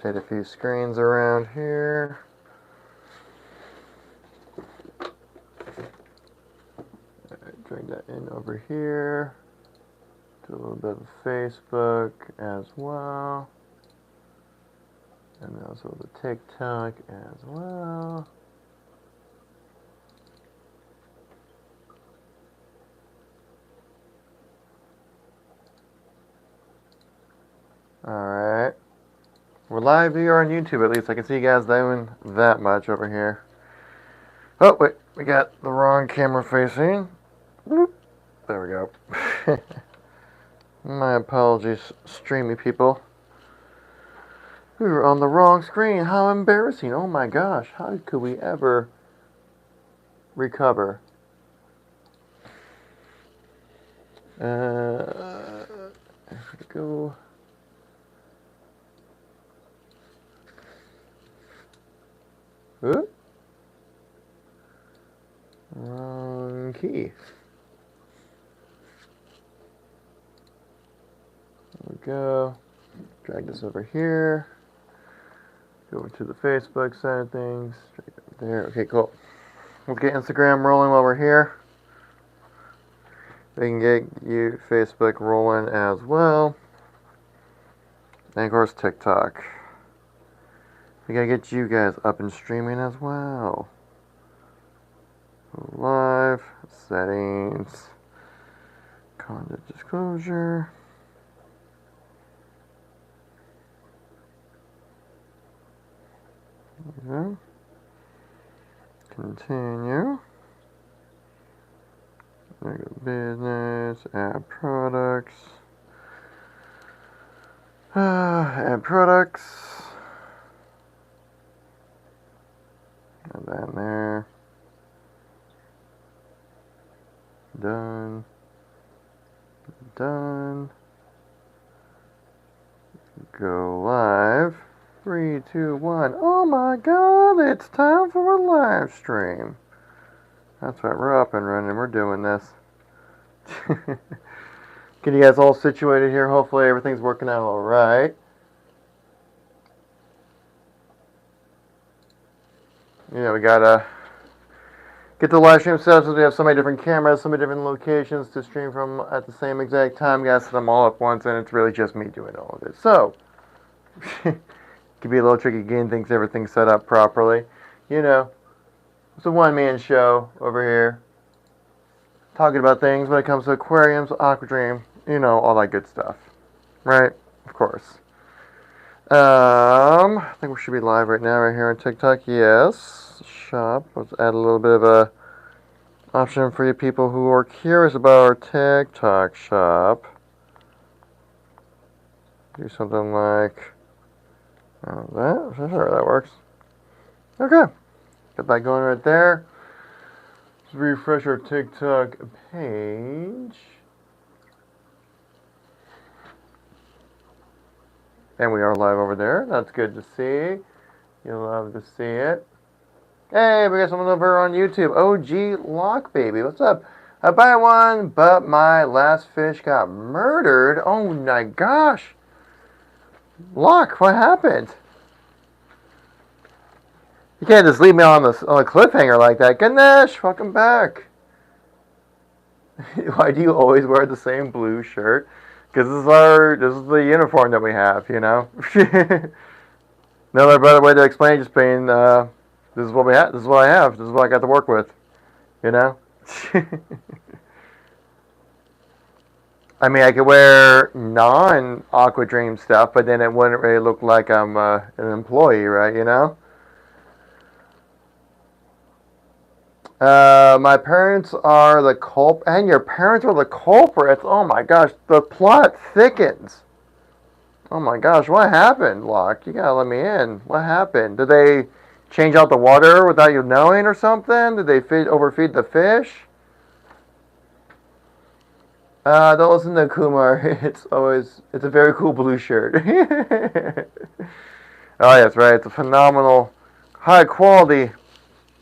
rotate a few screens around here. Drag that in over here. Do a little bit of Facebook as well. And also the TikTok as well. Alright. We're live here on YouTube, at least. I can see you guys doing that much over here. Oh, wait. We got the wrong camera facing. Whoop. There we go. My apologies, streamy people. We were on the wrong screen. How embarrassing. Oh my gosh. How could we ever recover? Here we go. Oop. Wrong key. There we go. Drag this over here. Go over to the Facebook side of things. Drag it over there. Okay, cool. Let's get Instagram rolling while we're here. We can get you Facebook rolling as well. And of course TikTok. We gotta get you guys up and streaming as well. Live settings. Content disclosure. There we go. Continue. There we go. Business. Add products. Add products. Add that in there. Done. Done. Go live. 3, 2, 1. Oh my god, it's time for a live stream. That's right, we're up and running. We're doing this. Get you guys all situated here. Hopefully everything's working out alright. Yeah, we gotta get the live stream set up since we have so many different cameras, so many different locations to stream from at the same exact time. Gotta set them all up once, and it's really just me doing all of it. So, could be a little tricky getting everything set up properly. You know, it's a one-man show over here. Talking about things when it comes to aquariums, Aquadream, you know, all that good stuff. Right? Of course. I think we should be live right now, right here on TikTok. Yes. Shop. Let's add a little bit of a option for you people who are curious about our TikTok shop. Do something like that. Sure, that works. Okay. Got that going right there. Let's refresh our TikTok page. And we are live over there. That's good to see. You'll love to see it. Hey, we got someone over on YouTube. OG Lock Baby. What's up? I buy one, but my last fish got murdered. Oh my gosh. Lock, what happened? You can't just leave me on a cliffhanger like that. Ganesh, welcome back. Why do you always wear the same blue shirt? Because this is the uniform that we have, you know. No other better way to explain just being this is what we have. This is what I have. This is what I got to work with, you know. I mean, I could wear non-Aquadream stuff, but then it wouldn't really look like I'm an employee, right? You know. My parents are the culprit, and your parents are the culprits. Oh my gosh, the plot thickens. Oh my gosh, what happened, Locke? You gotta let me in. What happened? Did they change out the water without you knowing or something? Did they overfeed the fish? Don't listen to Kumar. It's a very cool blue shirt. Oh, yes, right. It's a phenomenal, high quality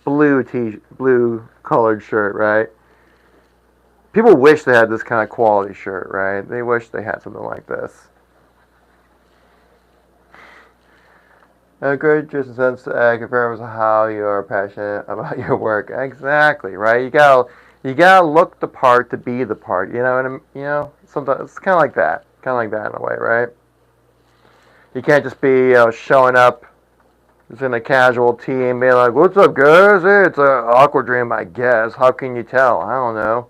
blue colored shirt, right? People wish they had this kind of quality shirt, right? They wish they had something like this. A great just sense confirms how you're passionate about your work. Exactly, right? You gotta look the part to be the part. You know what sometimes it's kind of like that. Kind of like that in a way, right? You can't just be showing up just in a casual tee and being like, "What's up, guys? Hey, it's a Aquadream, I guess. How can you tell? I don't know."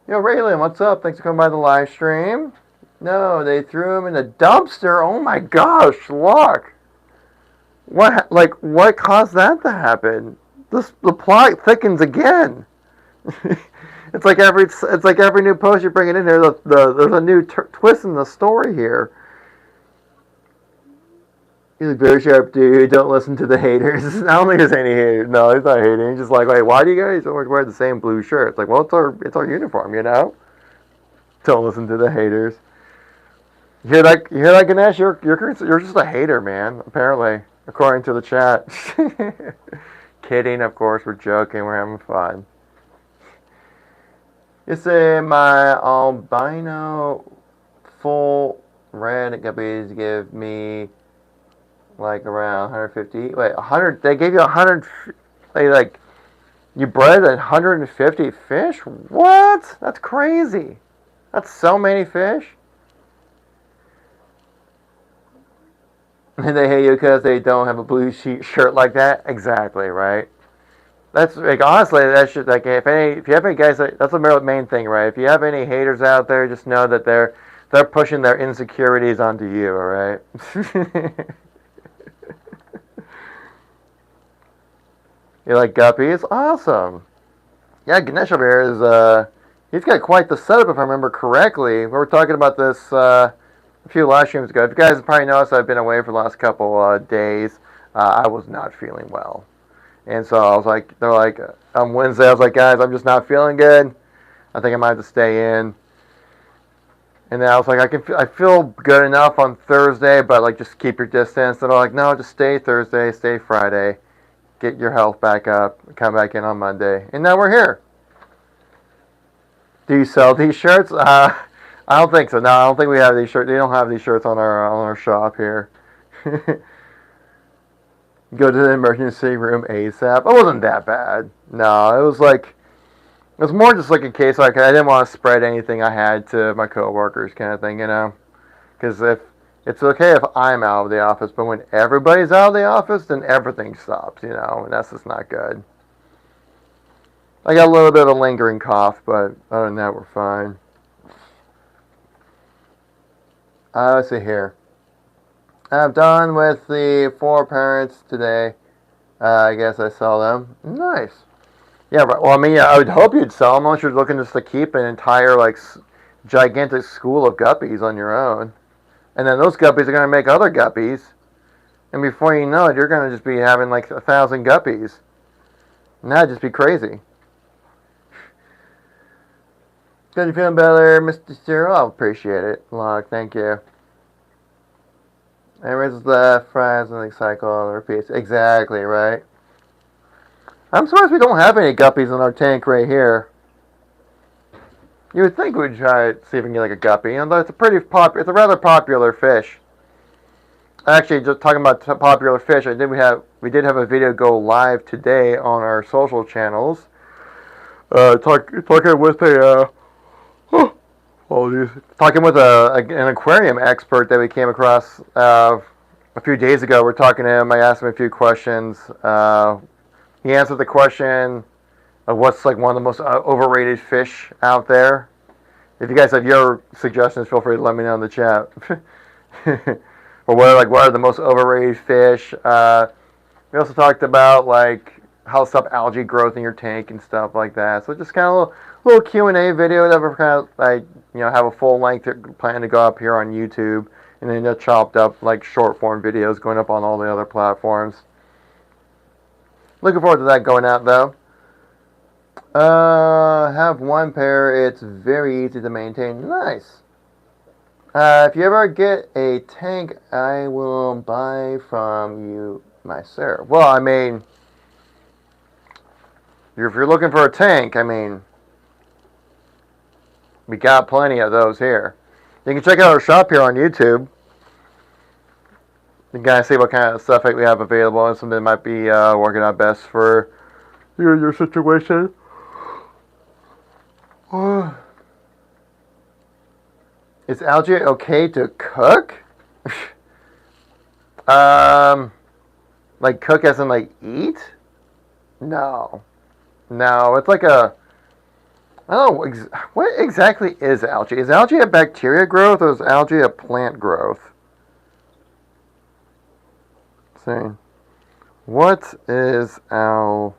Yo, Raylan, what's up? Thanks for coming by the live stream. No, they threw him in the dumpster. Oh my gosh, look. What caused that to happen? The plot thickens again. It's like every new post you're bringing in here. There's a new twist in the story here. He's a very sharp dude. Don't listen to the haters. I don't think there's any haters. No, he's not hating. He's just like, wait, why do you guys always wear the same blue shirt? It's like, well, it's our uniform, you know. Don't listen to the haters. You hear that? You hear that, Ganesh? You're just a hater, man. Apparently, according to the chat. Kidding, of course. We're joking. We're having fun. You say my albino full red guppies give me like around 150. Wait, 100. They gave you 100. Like you bred 150 fish? What? That's crazy. That's so many fish. And they hate you because they don't have a blue shirt like that. Exactly, right? That's like honestly, that's just like if you have any guys, that's the main thing, right? If you have any haters out there, just know that they're pushing their insecurities onto you, all right? You like guppies? Awesome. Yeah, Ganesh over here is he's got quite the setup if I remember correctly. We were talking about this a few live streams ago. If you guys probably noticed, I've been away for the last couple days. I was not feeling well. And so I was like, they're like, on Wednesday, I was like, guys, I'm just not feeling good. I think I might have to stay in. And then I was like, I feel good enough on Thursday, but like, just keep your distance. And they're like, no, just stay Thursday, stay Friday, get your health back up, come back in on Monday. And now we're here. Do you sell these shirts? I don't think so. No, I don't think we have these shirts. They don't have these shirts on our shop here. Go to the emergency room ASAP. It wasn't that bad. No, it was more just like in case I didn't want to spread anything I had to my coworkers, kind of thing, you know. Because if it's okay if I'm out of the office, but when everybody's out of the office, then everything stops, you know, and that's just not good. I got a little bit of a lingering cough, but other than that, we're fine. Let's see here. I'm done with the 4 parents today. I guess I sell them. Nice. Yeah, right. Well, I mean, yeah, I would hope you'd sell them unless you're looking just to keep an entire, like, gigantic school of guppies on your own. And then those guppies are going to make other guppies. And before you know it, you're going to just be having, like, 1,000 guppies. And that'd just be crazy. Good, you feeling better, Mr. Cyril? I appreciate it. Log, thank you. And rinse the fries and the cycle and repeats. Exactly, right? I'm surprised we don't have any guppies in our tank right here. You would think we'd try to see if we can get like a guppy. You know, it's a rather popular fish. Actually, just talking about popular fish, we did have a video go live today on our social channels. Talking with an aquarium expert that we came across a few days ago. We're talking to him. I asked him a few questions. He answered the question of what's like one of the most overrated fish out there. If you guys have your suggestions, feel free to let me know in the chat. Or what are the most overrated fish? We also talked about like how to stop algae growth in your tank and stuff like that. So just kind of a little Q&A video that we're kind of like, you know, have a full length plan to go up here on YouTube, and then just chopped up like short form videos going up on all the other platforms. Looking forward to that going out though. Have one pair. It's very easy to maintain. Nice. If you ever get a tank, I will buy from you, my sir. Well, I mean, if you're looking for a tank, I mean, we got plenty of those here. You can check out our shop here on YouTube. You guys see what kind of stuff we have available and something that might be working out best for your situation. Is algae okay to cook? Like cook as in like eat? No. No, it's like a... I don't know, what exactly is algae? Is algae a bacteria growth or is algae a plant growth? Let's see. What is algae?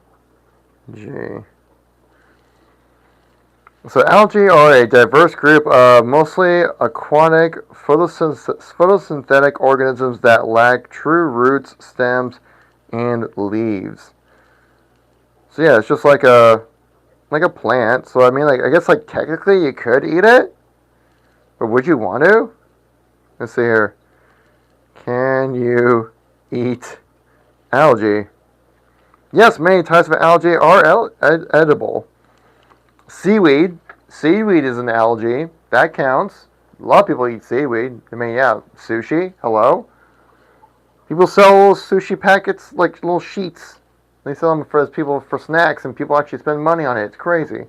So algae are a diverse group of mostly aquatic photosynthetic organisms that lack true roots, stems, and leaves. So yeah, it's just like a plant. So I mean, like I guess like technically you could eat it, but would you want to? Let's see here. Can you eat algae? Yes, many types of algae are edible. Seaweed is an algae. That counts. A lot of people eat seaweed. I mean, yeah, sushi. Hello. People sell sushi packets like little sheets. They sell them for snacks, and people actually spend money on it. It's crazy.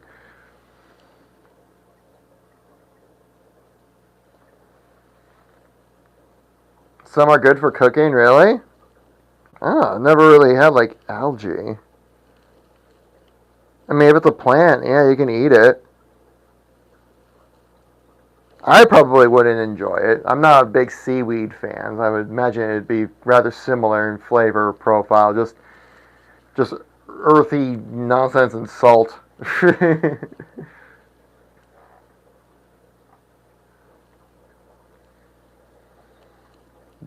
Some are good for cooking, really? Oh, I never really had like algae. I mean, if it's a plant, yeah, you can eat it. I probably wouldn't enjoy it. I'm not a big seaweed fan. I would imagine it'd be rather similar in flavor profile, just earthy nonsense and salt.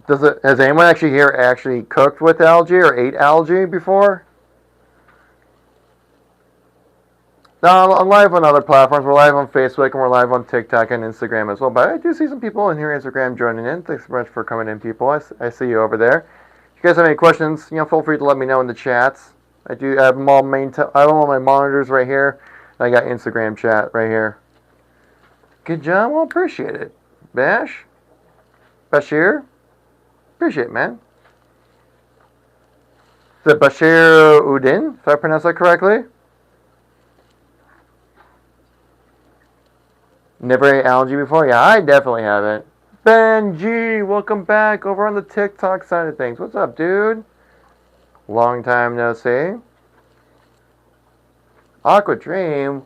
Has anyone actually here actually cooked with algae or ate algae before? No, I'm live on other platforms. We're live on Facebook and we're live on TikTok and Instagram as well. But I do see some people in here on Instagram joining in. Thanks so much for coming in, people. I see you over there. If you guys have any questions, feel free to let me know in the chats. I have them all I have all my monitors right here. I got Instagram chat right here. Good job. Well, appreciate it. Bashir, appreciate it, man. Is it Bashir Udin? If I pronounced that correctly? Never ate algae before? Yeah, I definitely haven't. Ben G, welcome back over on the TikTok side of things. What's up, dude? Long time no see. Aquadream.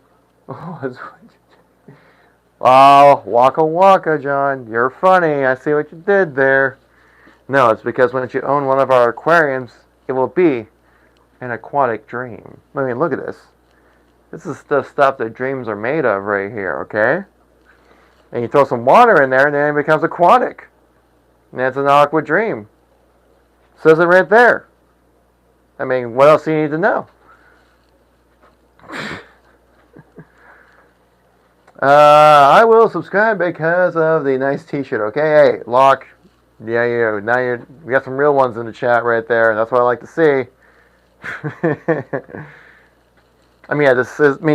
Oh, waka waka, John. You're funny. I see what you did there. No, it's because when you own one of our aquariums, it will be an aquatic dream. I mean, look at this. This is the stuff that dreams are made of right here, okay? And you throw some water in there, and then it becomes aquatic. And that's an aqua dream. Says it right there. I mean, what else do you need to know? I will subscribe because of the nice T-shirt. Okay, hey, Locke. Yeah, we got some real ones in the chat right there. That's what I like to see. I mean,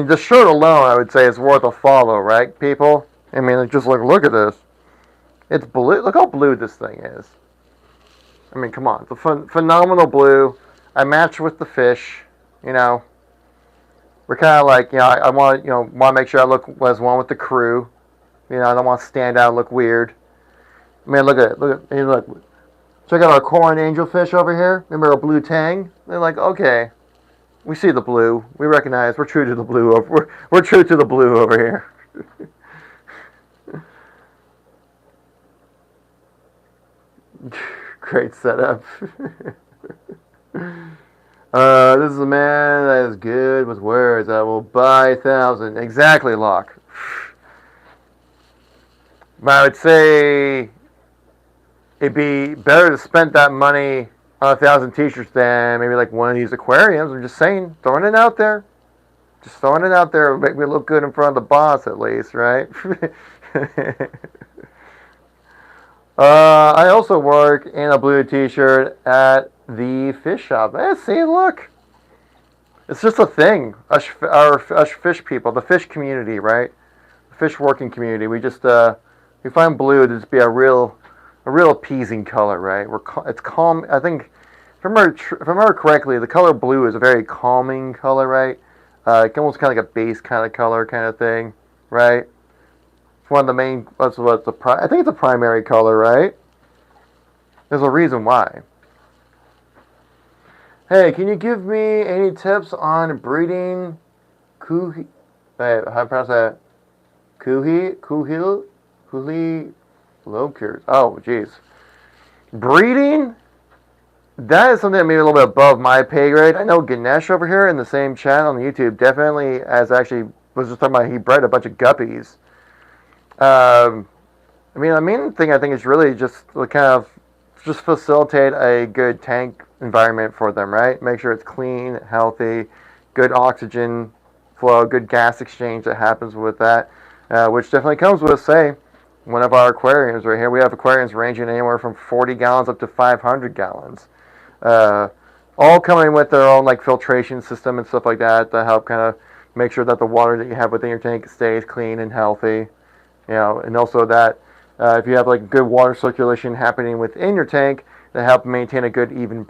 this shirt alone, I would say, is worth a follow, right, people? I mean, just look at this. It's blue. Look how blue this thing is. I mean, come on. It's a phenomenal blue. I match with the fish. We're kind of like, I want to make sure I look as one with the crew. I don't want to stand out and look weird. I mean, look at it. Look. Check out our coral angelfish over here. Remember our blue tang? They're like, okay, we see the blue. We recognize we're true to the blue. We're true to the blue over here. Great setup. This is a man that is good with words. I will buy 1,000. Exactly, Locke. But I would say it'd be better to spend that money on 1,000 t-shirts than maybe like one of these aquariums. I'm just saying, throwing it out there. Just throwing it out there will make me look good in front of the boss at least, right? I also work in a blue t-shirt at the fish shop. See, look. It's just a thing. Us fish people, the fish community, right? The fish working community. We just we find blue to just be a real a real appeasing color, right? It's calm. I think, if I remember correctly, the color blue is a very calming color, right? Almost kind of like a base kind of color kind of thing, right? It's one of the main. I think it's a primary color, right? There's a reason why. Hey, can you give me any tips on breeding kuhi? Wait, how to pronounce that? Kuhi locurs. Oh, jeez. Breeding? That is something that maybe a little bit above my pay grade. I know Ganesh over here in the same chat on the YouTube definitely was just talking about he bred a bunch of guppies. I mean, the main thing I think is really just to kind of just facilitate a good tank environment for them, right? Make sure it's clean, healthy, good oxygen flow, good gas exchange that happens with that, which definitely comes with, say, one of our aquariums right here. We have aquariums ranging anywhere from 40 gallons up to 500 gallons. All coming with their own like filtration system and stuff like that to help kind of make sure that the water that you have within your tank stays clean and healthy. You know, and also that if you have like good water circulation happening within your tank, to help maintain a good even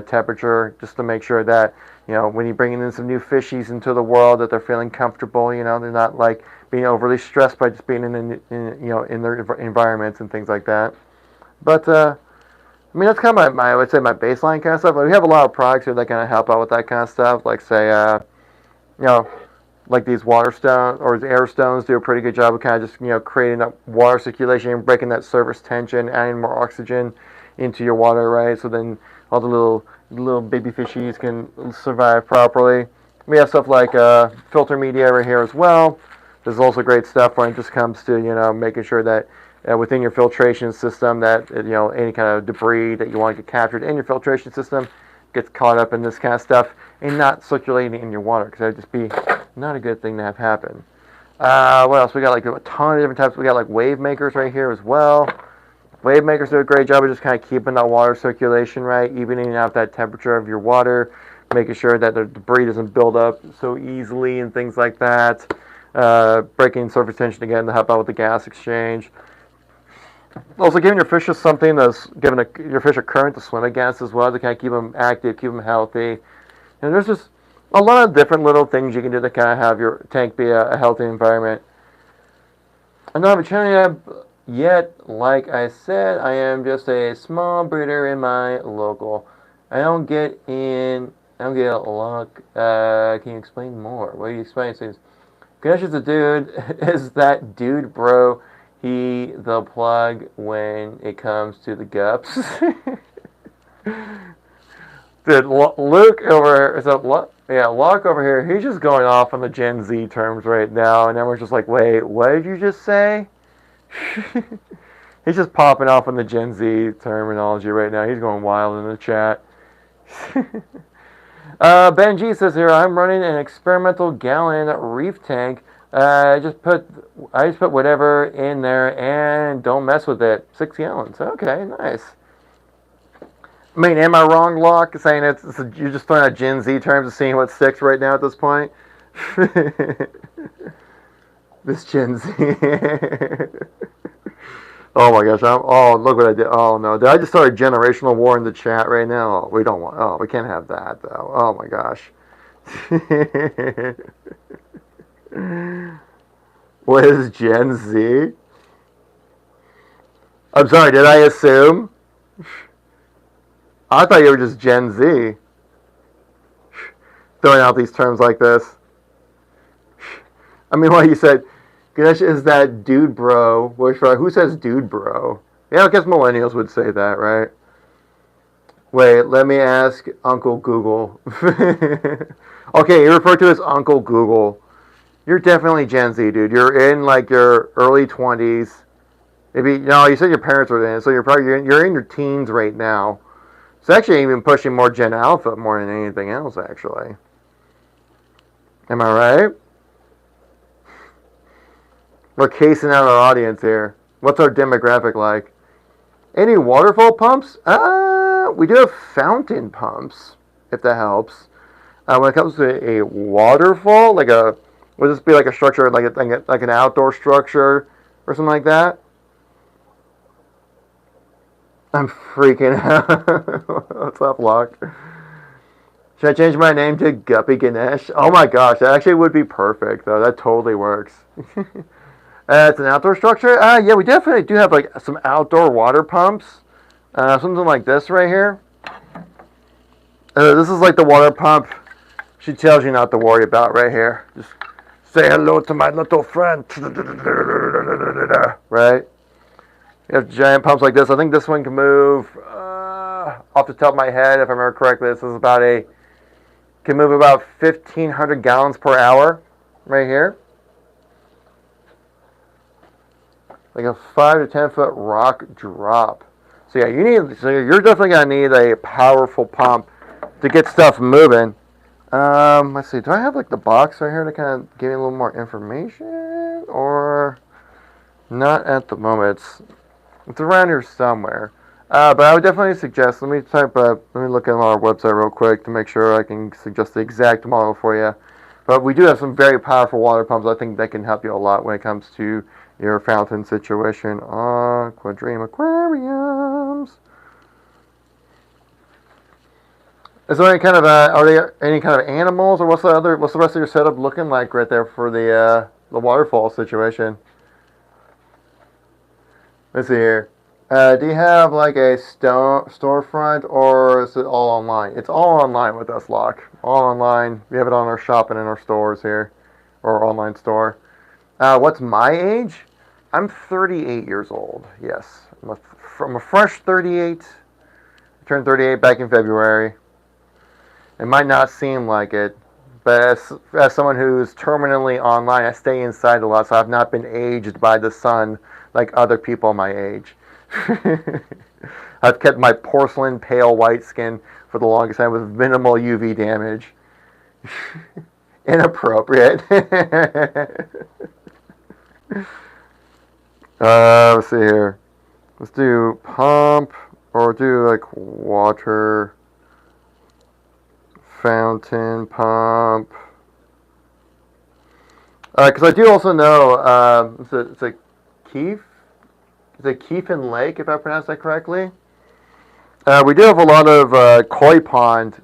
temperature, just to make sure that, you know, when you're bringing in some new fishies into the world, that they're feeling comfortable. You know, they're not like being overly stressed by just being in their environments and things like that. But I mean, that's kind of I would say my baseline kind of stuff. But we have a lot of products here that kind of help out with that kind of stuff. Like say, you know, like these water stones or air stones do a pretty good job of kind of just, you know, creating that water circulation, breaking that surface tension, adding more oxygen into your water, right? So then all the little baby fishies can survive properly. We have stuff like filter media right here as well. There's also great stuff when it just comes to, you know, making sure that within your filtration system that, you know, any kind of debris that you want to get captured in your filtration system gets caught up in this kind of stuff and not circulating in your water, because that would just be not a good thing to have happen. What else? We got like a ton of different types. We got like wave makers right here as well. Wave makers do a great job of just kind of keeping that water circulation right, evening out that temperature of your water, making sure that the debris doesn't build up so easily and things like that. Breaking surface tension again to help out with the gas exchange. Also giving your fish something that's giving your fish a current to swim against as well to kind of keep them active, keep them healthy. And there's just a lot of different little things you can do to kind of have your tank be a healthy environment. I don't have a channel yet. Like I said, I am just a small breeder in my local. I don't get a lot. Can you explain more? What do you explain? Ganesh is a dude. Is that dude, bro? He the plug when it comes to the gups. Dude, Luke over here, Locke over here, he's just going off on the Gen Z terms right now, and everyone's just like, wait, what did you just say? He's just popping off on the Gen Z terminology right now. He's going wild in the chat. Ben G says here, I'm running an experimental gallon reef tank. I just put whatever in there and don't mess with it. 6 gallons. Okay, nice. I mean, am I wrong, Locke, saying you're just throwing out Gen Z terms and seeing what sticks right now at this point? This Gen Z. Oh my gosh! Look what I did. Oh no! Did I just start a generational war in the chat right now? Oh, we can't have that though. Oh my gosh! What is Gen Z? I'm sorry. Did I assume? I thought you were just Gen Z. Throwing out these terms like this. I mean, what you said. Ganesh is that dude bro. Who says dude bro? Yeah, I guess millennials would say that, right? Wait, let me ask Uncle Google. Okay, you refer to as Uncle Google. You're definitely Gen Z, dude. You're in like your early 20s. Maybe no, you said your parents were in, so you're in your teens right now. It's actually even pushing more Gen Alpha more than anything else, actually. Am I right? We're casing out our audience here. What's our demographic like? Any waterfall pumps? We do have fountain pumps, if that helps. When it comes to a waterfall, would this be like a structure, like an outdoor structure or something like that? I'm freaking out. What's up, Locke? Should I change my name to Guppy Ganesh? Oh my gosh, that actually would be perfect, though. That totally works. It's an outdoor structure? Yeah, we definitely do have like some outdoor water pumps. Something like this right here. This is like the water pump she tells you not to worry about right here. Just say hello to my little friend. Right? You have giant pumps like this. I think this one can move, off the top of my head, if I remember correctly, this is can move about 1,500 gallons per hour right here. Like a 5 to 10 foot rock drop. So yeah, you're definitely gonna need a powerful pump to get stuff moving. Let's see, do I have like the box right here to kind of give me a little more information, or not at the moment? It's around here somewhere. But I would definitely suggest, let me look at our website real quick to make sure I can suggest the exact model for you. But we do have some very powerful water pumps. I think that can help you a lot when it comes to your fountain situation. Aquadream aquariums. Is there any kind of are there any kind of animals, or what's the rest of your setup looking like right there for the waterfall situation? Let's see here. Do you have like a storefront, or is it all online? It's all online with us, Locke. All online. We have it on our shop and in our stores here, or our online store. What's my age? I'm 38 years old. Yes, I'm a fresh 38. I turned 38 back in February. It might not seem like it, but as someone who's terminally online, I stay inside a lot, so I've not been aged by the sun like other people my age. I've kept my porcelain pale white skin for the longest time with minimal UV damage. Inappropriate. Let's see here. Let's do pump, or do like water fountain pump. Because I do also know, it's a Keef. Is it Keefin Lake, if I pronounced that correctly? We do have a lot of koi pond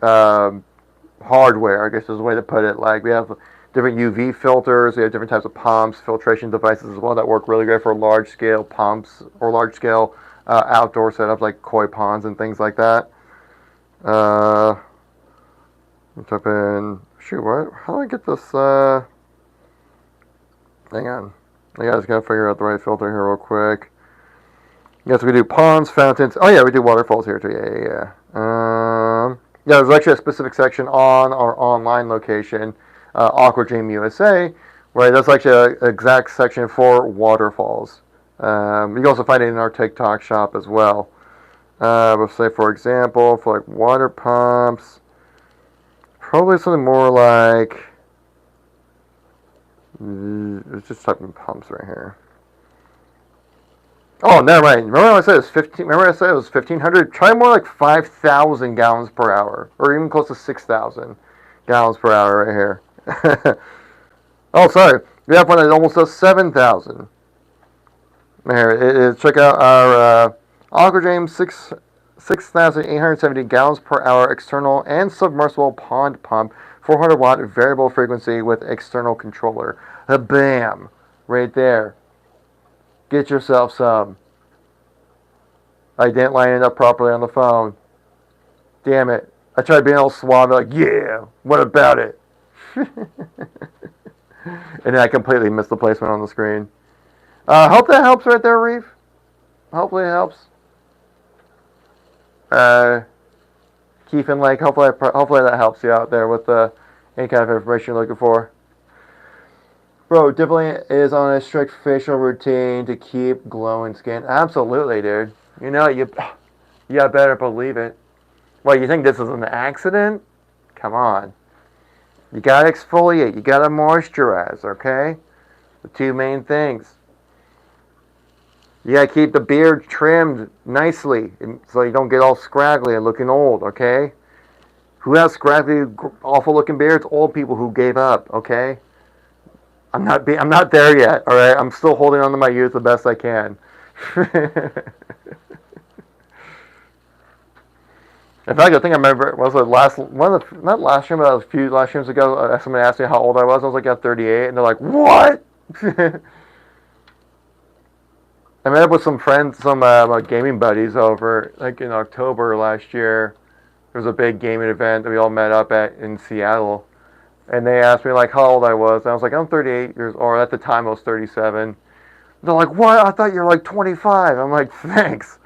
hardware, I guess is the way to put it. Like, we have different UV filters, we have different types of pumps, filtration devices as well that work really great for large scale pumps or large scale outdoor setups like koi ponds and things like that. Type in, shoot, what? How do I get this? Hang on. I just gotta figure out the right filter here real quick. Yes, we do ponds, fountains. Oh yeah, we do waterfalls here too. Yeah. Yeah, there's actually a specific section on our online location, Aquadream USA, where there's actually an exact section for waterfalls. You can also find it in our TikTok shop as well. Let's say, for example, for like water pumps, probably something more like. Let's just type in pumps right here. Oh, never mind. Remember I said it was 15. Remember I said it was 1,500. Try more like 5,000 gallons per hour, or even close to 6,000 gallons per hour right here. Oh, sorry. We have one that almost does 7,000. Here, check out our Aquadream 6,870 gallons per hour external and submersible pond pump, 400 watt variable frequency with external controller. Bam! Right there. Get yourself some. I didn't line it up properly on the phone. Damn it. I tried being all suave, like, yeah, what about it? And then I completely missed the placement on the screen. Hope that helps right there, Reef. Hopefully it helps. Keefin Lake, hopefully that helps you out there with any kind of information you're looking for. Bro, definitely is on a strict facial routine to keep glowing skin. Absolutely, dude. You know, you better believe it. Well, you think this is an accident? Come on. You gotta exfoliate. You gotta moisturize, okay? The two main things. You gotta keep the beard trimmed nicely so you don't get all scraggly and looking old, okay? Who has scraggly, awful looking beards? Old people who gave up, okay? I'm not there yet, all right? I'm still holding on to my youth the best I can. In fact, I think I remember, was it last, one of the, not last year, but a few last years ago, somebody asked me how old I was. I was like, yeah, 38. And they're like, what? I met up with some friends, some my gaming buddies over, like in October last year. There was a big gaming event that we all met up at in Seattle. And they asked me, like, how old I was. And I was like, I'm 38 years old. Or at the time, I was 37. They're like, what? I thought you were like 25. I'm like, thanks.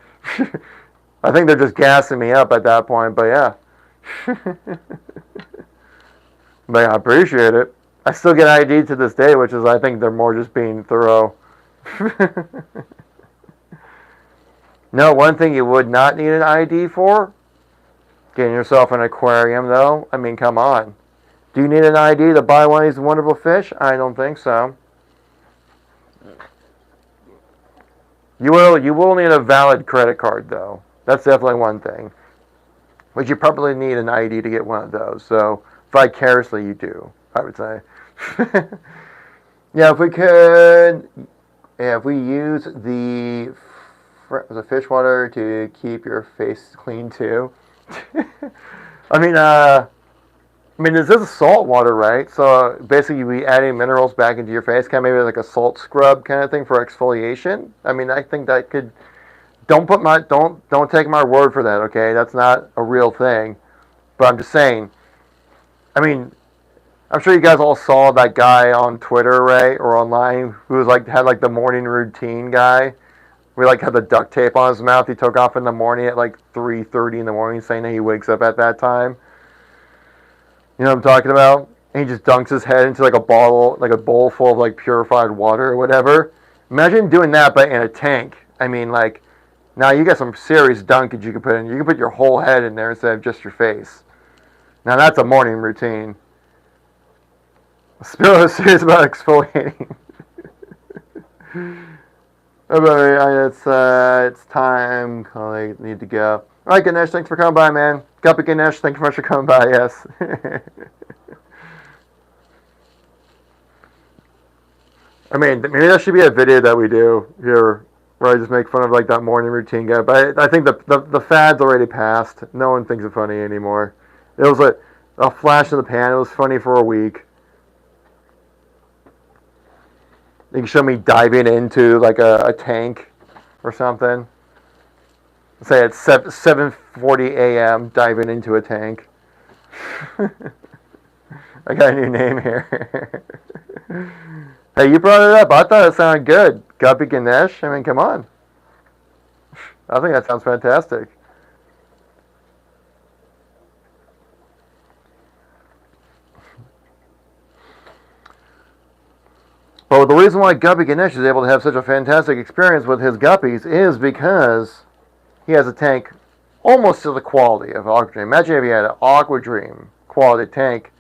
I think they're just gassing me up at that point, but yeah. But I appreciate it. I still get ID to this day, which is, I think they're more just being thorough. No, one thing you would not need an ID for? Getting yourself an aquarium, though. I mean, come on. Do you need an ID to buy one of these wonderful fish? I don't think so. You will need a valid credit card, though. That's definitely one thing. But you probably need an ID to get one of those. So vicariously, you do, I would say. Yeah, if we could, yeah, if we use the fish water to keep your face clean too. I mean, this is salt water, right? So basically, we adding minerals back into your face, kind of maybe like a salt scrub kind of thing for exfoliation. I mean, I think that could. Don't take my word for that, okay? That's not a real thing. But I'm just saying. I mean, I'm sure you guys all saw that guy on Twitter, right, or online, who was like had like the morning routine guy. We like had the duct tape on his mouth. He took off in the morning at like 3:30 in the morning, saying that he wakes up at that time. You know what I'm talking about? And he just dunks his head into like a bottle, like a bowl full of like purified water or whatever. Imagine doing that, but in a tank. I mean, like, now you got some serious dunkage you can put in. You can put your whole head in there instead of just your face. Now that's a morning routine. Spiro is serious about exfoliating. It's time. I need to go. All right, Ganesh, thanks for coming by, man. Guppy Ganesh, thank you much for coming by. Yes. I mean, maybe that should be a video that we do here, where I just make fun of like that morning routine guy. But I think the fad's already passed. No one thinks it's funny anymore. It was a flash in the pan. It was funny for a week. You can show me diving into like a tank or something. Say it's 7:40 a.m. diving into a tank. I got a new name here. Hey, you brought it up. I thought it sounded good. Guppy Ganesh. I mean, come on. I think that sounds fantastic. But the reason why Guppy Ganesh is able to have such a fantastic experience with his guppies is because he has a tank almost to the quality of Aquadream. Imagine if he had an Aquadream quality tank,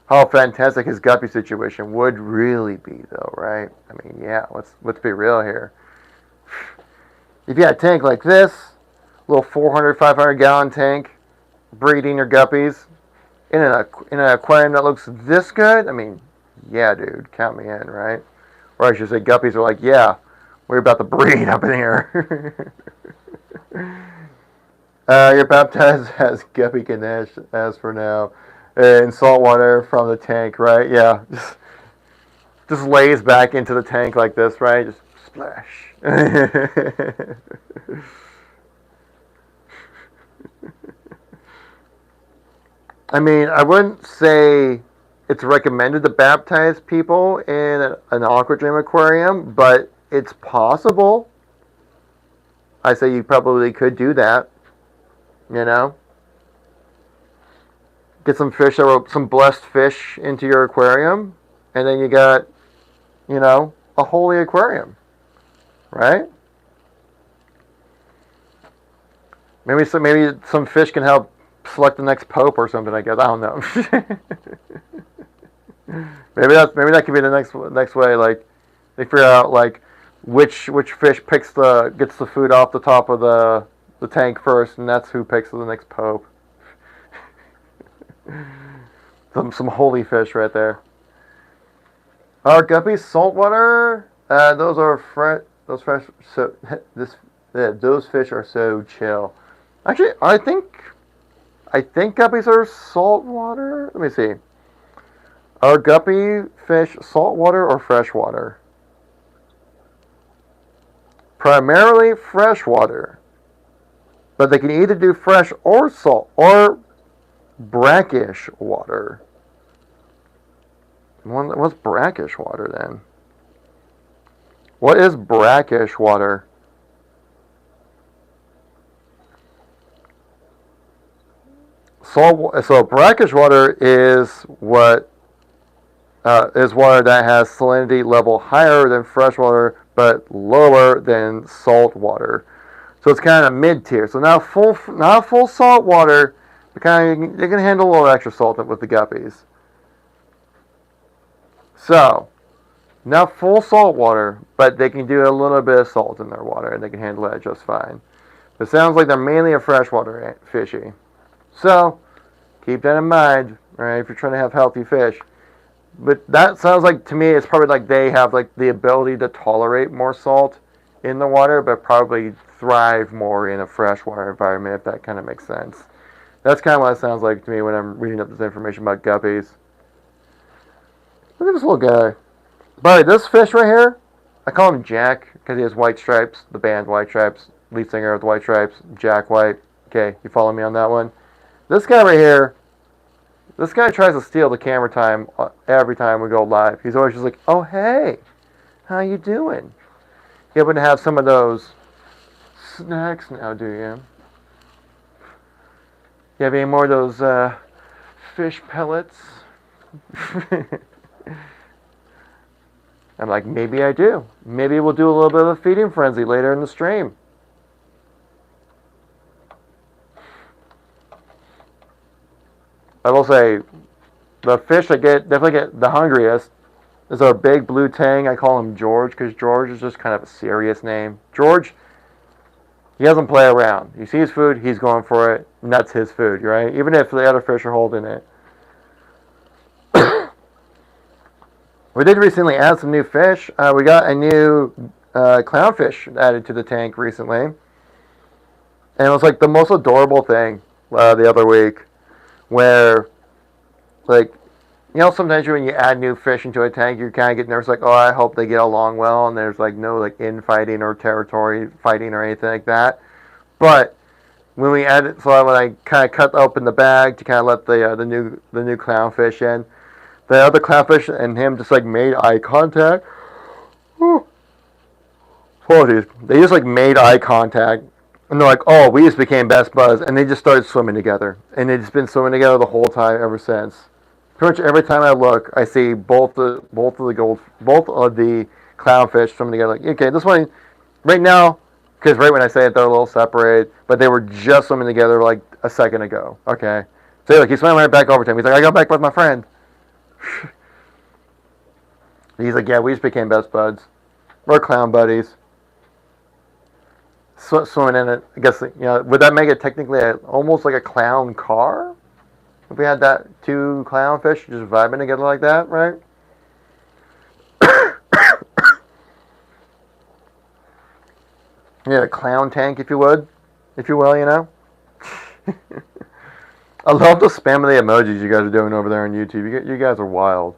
how fantastic his guppy situation would really be, though, right? I mean, yeah, let's be real here. If you had a tank like this, little 400, 500 gallon tank, breeding your guppies in an aquarium that looks this good, I mean, yeah, dude, count me in, right? Or I should say, guppies are like, yeah, we're about to breed up in here. You're baptized as Guppy Ganesh as for now. In salt water from the tank, right? Yeah. Just lays back into the tank like this, right? Just splash. I mean, I wouldn't say it's recommended to baptize people in an Aquadream aquarium, but it's possible. I say you probably could do that. You know? Get some fish that were some blessed fish into your aquarium, and then you got, you know, a holy aquarium, right? Maybe some fish can help select the next pope or something. I guess I don't know. maybe that could be the next way. Like they figure out like which fish gets the food off the top of the tank first, and that's who picks the next pope. Some holy fish right there. Our guppies, saltwater. Those are fresh. Those fresh. So those fish are so chill. Actually, I think I think guppies are saltwater. Let me see. Are guppy fish saltwater or freshwater? Primarily freshwater. But they can either do fresh or salt or brackish water. What's brackish water then? What is brackish water? So brackish water is what is water that has salinity level higher than fresh water but lower than salt water. So it's kind of mid tier. So not full salt water, but they can handle a little extra salt with the guppies. So not full salt water, but they can do a little bit of salt in their water, and they can handle that just fine. It sounds like they're mainly a freshwater fishy. So keep that in mind, right? If you're trying to have healthy fish. But that sounds like, to me, it's probably like they have like the ability to tolerate more salt in the water, but probably thrive more in a freshwater environment, if that kind of makes sense. That's kind of what it sounds like to me when I'm reading up this information about guppies. Look at this little guy. By the way, this fish right here, I call him Jack because he has white stripes, the band White Stripes, lead singer with white stripes, Jack White. Okay, you follow me on that one? This guy right here, this guy tries to steal the camera time every time we go live. He's always just like, oh, hey, how you doing? You happen to have some of those snacks now, do you? You have any more of those fish pellets? I'm like, maybe I do. Maybe we'll do a little bit of a feeding frenzy later in the stream. I will say, the fish that definitely get the hungriest is our big blue tang. I call him George because George is just kind of a serious name. George, he doesn't play around. He sees food, he's going for it, and that's his food, right? Even if the other fish are holding it. We did recently add some new fish. We got a new clownfish added to the tank recently. And it was like the most adorable thing the other week. Where, like, you know, sometimes when you add new fish into a tank, you kind of get nervous, like, oh, I hope they get along well, and there's, like, no, like, infighting or territory fighting or anything like that. But when we added, so when I kind of cut open the bag to kind of let the new clownfish in, the other clownfish and him just, like, made eye contact. Apologies. They just, like, made eye contact. And they're like, oh, we just became best buds. And they just started swimming together. And they've just been swimming together the whole time ever since. Pretty much every time I look, I see both of the clownfish swimming together. Like, okay, this one, right now, because right when I say it, they're a little separated. But they were just swimming together like a second ago. Okay. So like, he swam right back over to him. He's like, I got back with my friend. He's like, yeah, we just became best buds. We're clown buddies. Swimming in it, I guess, you know, would that make it technically almost like a clown car? If we had that two clownfish just vibing together like that, right? Yeah, a clown tank, if you will, you know? I love the spam of the emojis you guys are doing over there on YouTube. You guys are wild.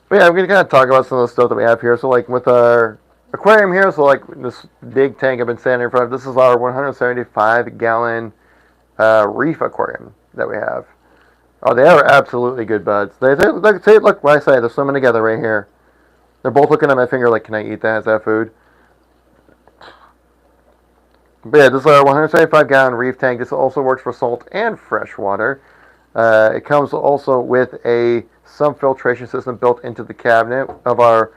But yeah, I'm going to kind of talk about some of the stuff that we have here. So like with our aquarium here, so like this big tank I've been standing in front of, this is our 175-gallon reef aquarium that we have. Oh, they are absolutely good buds. Look what I say, they're swimming together right here. They're both looking at my finger like, can I eat that? Is that food? But yeah, this is our 175-gallon reef tank. This also works for salt and fresh water. It comes also with some filtration system built into the cabinet of our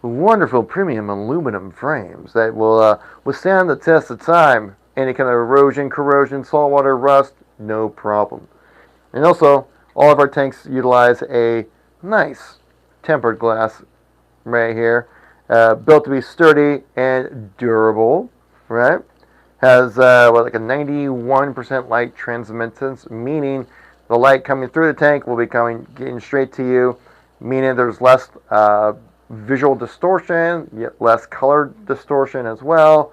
wonderful premium aluminum frames that will withstand the test of time. Any kind of erosion, corrosion, saltwater, rust, no problem. And also, all of our tanks utilize a nice tempered glass right here, built to be sturdy and durable, right? Has like a 91% light transmittance, meaning the light coming through the tank will be getting straight to you, meaning there's less visual distortion, yet less color distortion as well.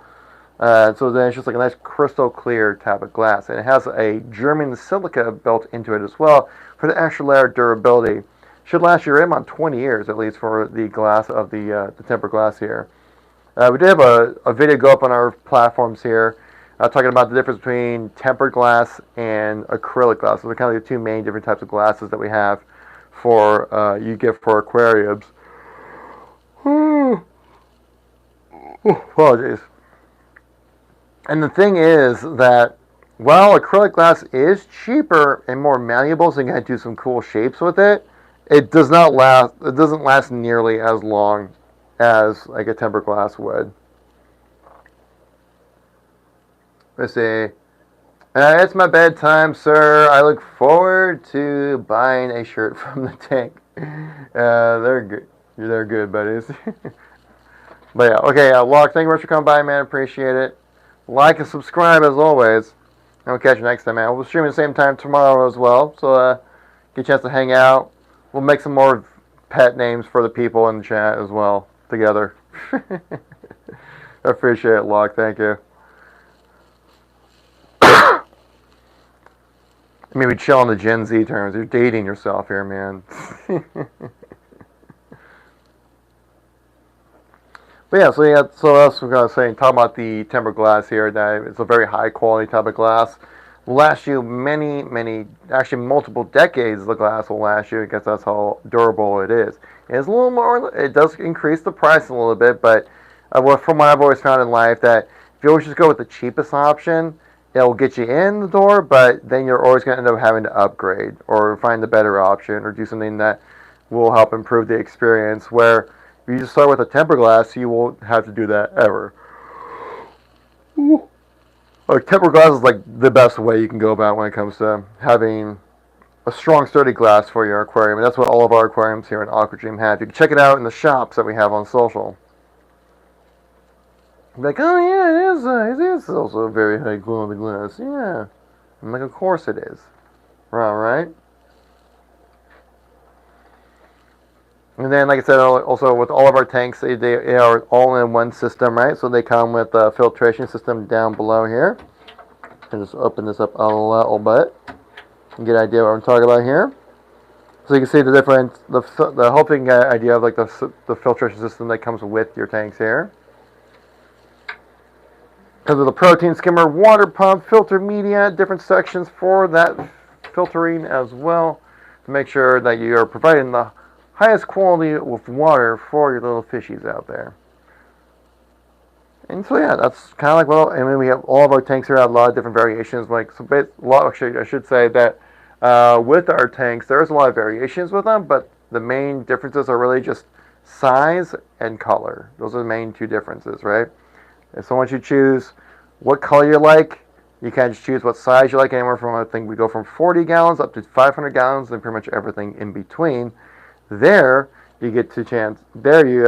So then it's just like a nice crystal clear type of glass. And it has a German silica built into it as well for the extra layer of durability. Should last you about 20 years at least for the glass of the tempered glass here. We did have a video go up on our platforms here talking about the difference between tempered glass and acrylic glass. Those are kind of the two main different types of glasses that we have for you get for aquariums. Apologies. And the thing is that while acrylic glass is cheaper and more malleable, so you can do some cool shapes with it, it does not last. It doesn't last nearly as long as like a tempered glass would. Let's see. It's my bedtime, sir. I look forward to buying a shirt from the tank. They're good. They're good, buddies. But yeah, okay, Locke, thank you very much for coming by, man. Appreciate it. Like and subscribe as always. And we'll catch you next time, man. We'll stream at the same time tomorrow as well. So get a chance to hang out. We'll make some more pet names for the people in the chat as well together. I appreciate it, Locke. Thank you. Maybe chill on the Gen Z terms. You're dating yourself here, man. But yeah, so that's what I was saying. Talking about the tempered glass here, that it's a very high quality type of glass. Will last you many, actually multiple decades. The glass will last you because that's how durable it is. It's a little more. It does increase the price a little bit, but from what I've always found in life, that if you always just go with the cheapest option, it'll get you in the door, but then you're always going to end up having to upgrade or find the better option or do something that will help improve the experience. Where if you just start with a tempered glass, you won't have to do that ever. Tempered glass is like the best way you can go about when it comes to having a strong, sturdy glass for your aquarium. And that's what all of our aquariums here in Aquadream have. You can check it out in the shops that we have on social. You're like, oh yeah, it is also a very high quality glass. Yeah. I'm like, of course it is. Right? And then, like I said, also with all of our tanks, they are all in one system, right? So they come with a filtration system down below here. And just open this up a little bit and get an idea what I'm talking about here. So you can see the different, the whole thing idea of like the filtration system that comes with your tanks here. Because of the protein skimmer, water pump, filter media, different sections for that filtering as well to make sure that you are providing the highest quality with water for your little fishies out there. And so yeah, that's kind of like, well, I mean, we have all of our tanks here have a lot of different variations. Like, so actually, I should say that with our tanks, there's a lot of variations with them, but the main differences are really just size and color. Those are the main two differences, right? And so once you choose what color you like, you can just choose what size you like, anywhere from, I think we go from 40 gallons up to 500 gallons and pretty much everything in between. There, you get to chance, there you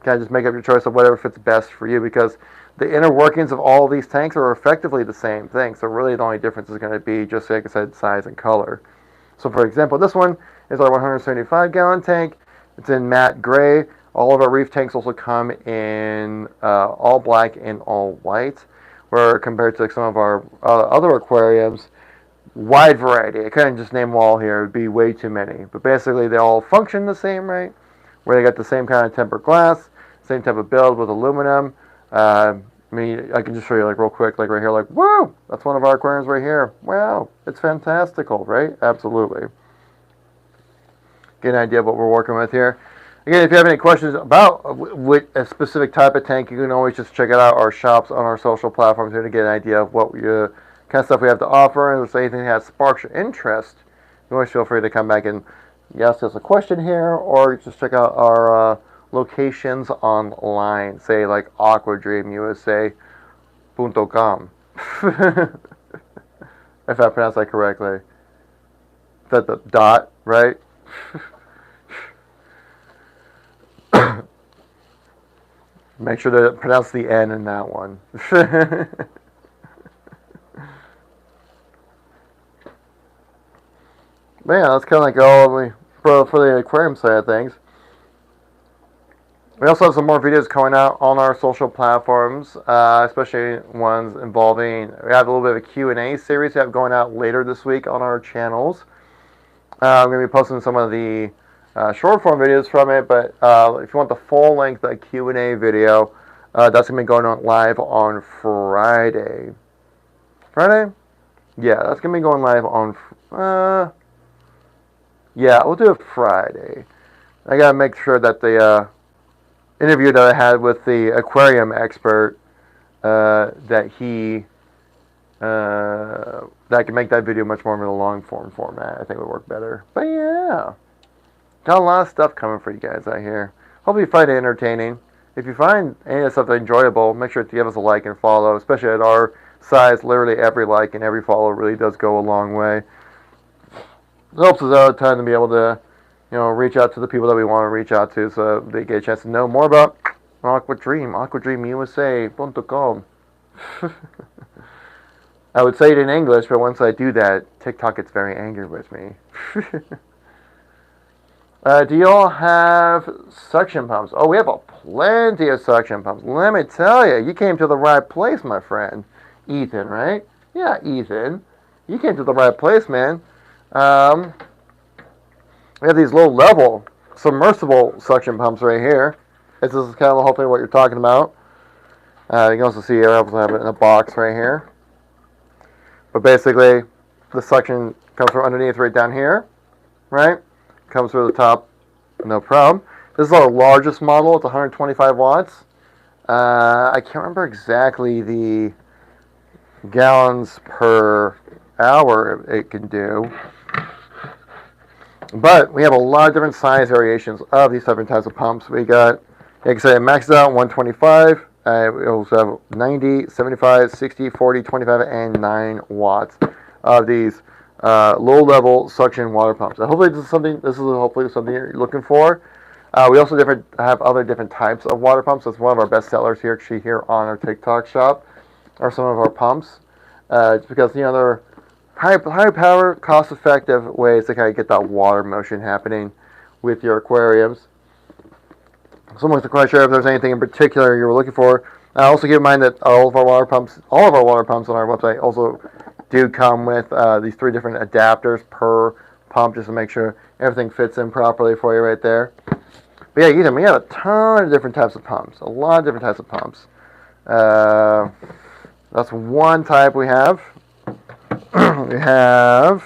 kind of just make up your choice of whatever fits best for you, because the inner workings of all of these tanks are effectively the same thing. So really the only difference is going to be, just like I said, size and color. So for example, this one is our 175 gallon tank. It's in matte gray. All of our reef tanks also come in all black and all white, where compared to some of our other aquariums, wide variety. I couldn't just name them all here. It would be way too many. But basically, they all function the same, right? Where they got the same kind of tempered glass, same type of build with aluminum. I mean, I can just show you like real quick, like right here, like, whoa, that's one of our aquariums right here. Wow, it's fantastical, right? Absolutely. Get an idea of what we're working with here. Again, if you have any questions about a specific type of tank, you can always just check out our shops on our social platforms here to get an idea of what kind of stuff we have to offer. And if there's anything that sparks your interest, you always feel free to come back and ask us a question here, or just check out our locations online, say like aquadreamusa.com. If I pronounced that correctly. That the dot, right? Make sure to pronounce the N in that one. But yeah, that's kind of like all for the aquarium side of things. We also have some more videos coming out on our social platforms, especially ones involving, we have a little bit of a Q&A series we have going out later this week on our channels. I'm going to be posting some of the short form videos from it, but if you want the full length Q&A video, that's going to be going on live on Friday. Friday? Yeah, that's going to be going live on, yeah, we'll do it Friday. I got to make sure that the interview that I had with the aquarium expert, that I can make that video much more of a long form format. I think would work better. But yeah, got a lot of stuff coming for you guys out here. Hope you find it entertaining. If you find any of the stuff enjoyable, make sure to give us a like and follow. Especially at our size, literally every like and every follow really does go a long way. It helps us out a ton to be able to, reach out to the people that we want to reach out to, so they get a chance to know more about Aquadream, aquadreamusa.com. I would say it in English, but once I do that, TikTok gets very angry with me. Do you all have suction pumps? Oh, we have plenty of suction pumps. Let me tell you, you came to the right place, my friend. Ethan, right? Yeah, Ethan. You came to the right place, man. We have these low-level submersible suction pumps right here. This is kind of hopefully what you're talking about. You can also see I also have it in a box right here. But basically, the suction comes from underneath right down here, right? Comes through the top, no problem. This is our largest model. It's 125 watts. I can't remember exactly the gallons per hour it can do. But we have a lot of different size variations of these different types of pumps. We got, like I said, it maxes out 125. We also have 90, 75, 60, 40, 25, and 9 watts of these low-level suction water pumps. So hopefully this is something you're looking for. We also have other different types of water pumps. That's one of our best sellers here, actually, here on our TikTok shop, are some of our pumps. Just because they're high power, cost effective ways to kind of get that water motion happening with your aquariums. So I'm not quite sure if there's anything in particular you were looking for. Also keep in mind that all of our water pumps on our website also do come with these 3 different adapters per pump, just to make sure everything fits in properly for you right there. But yeah, Ethan, we have a ton of different types of pumps. A lot of different types of pumps. That's one type we have. We have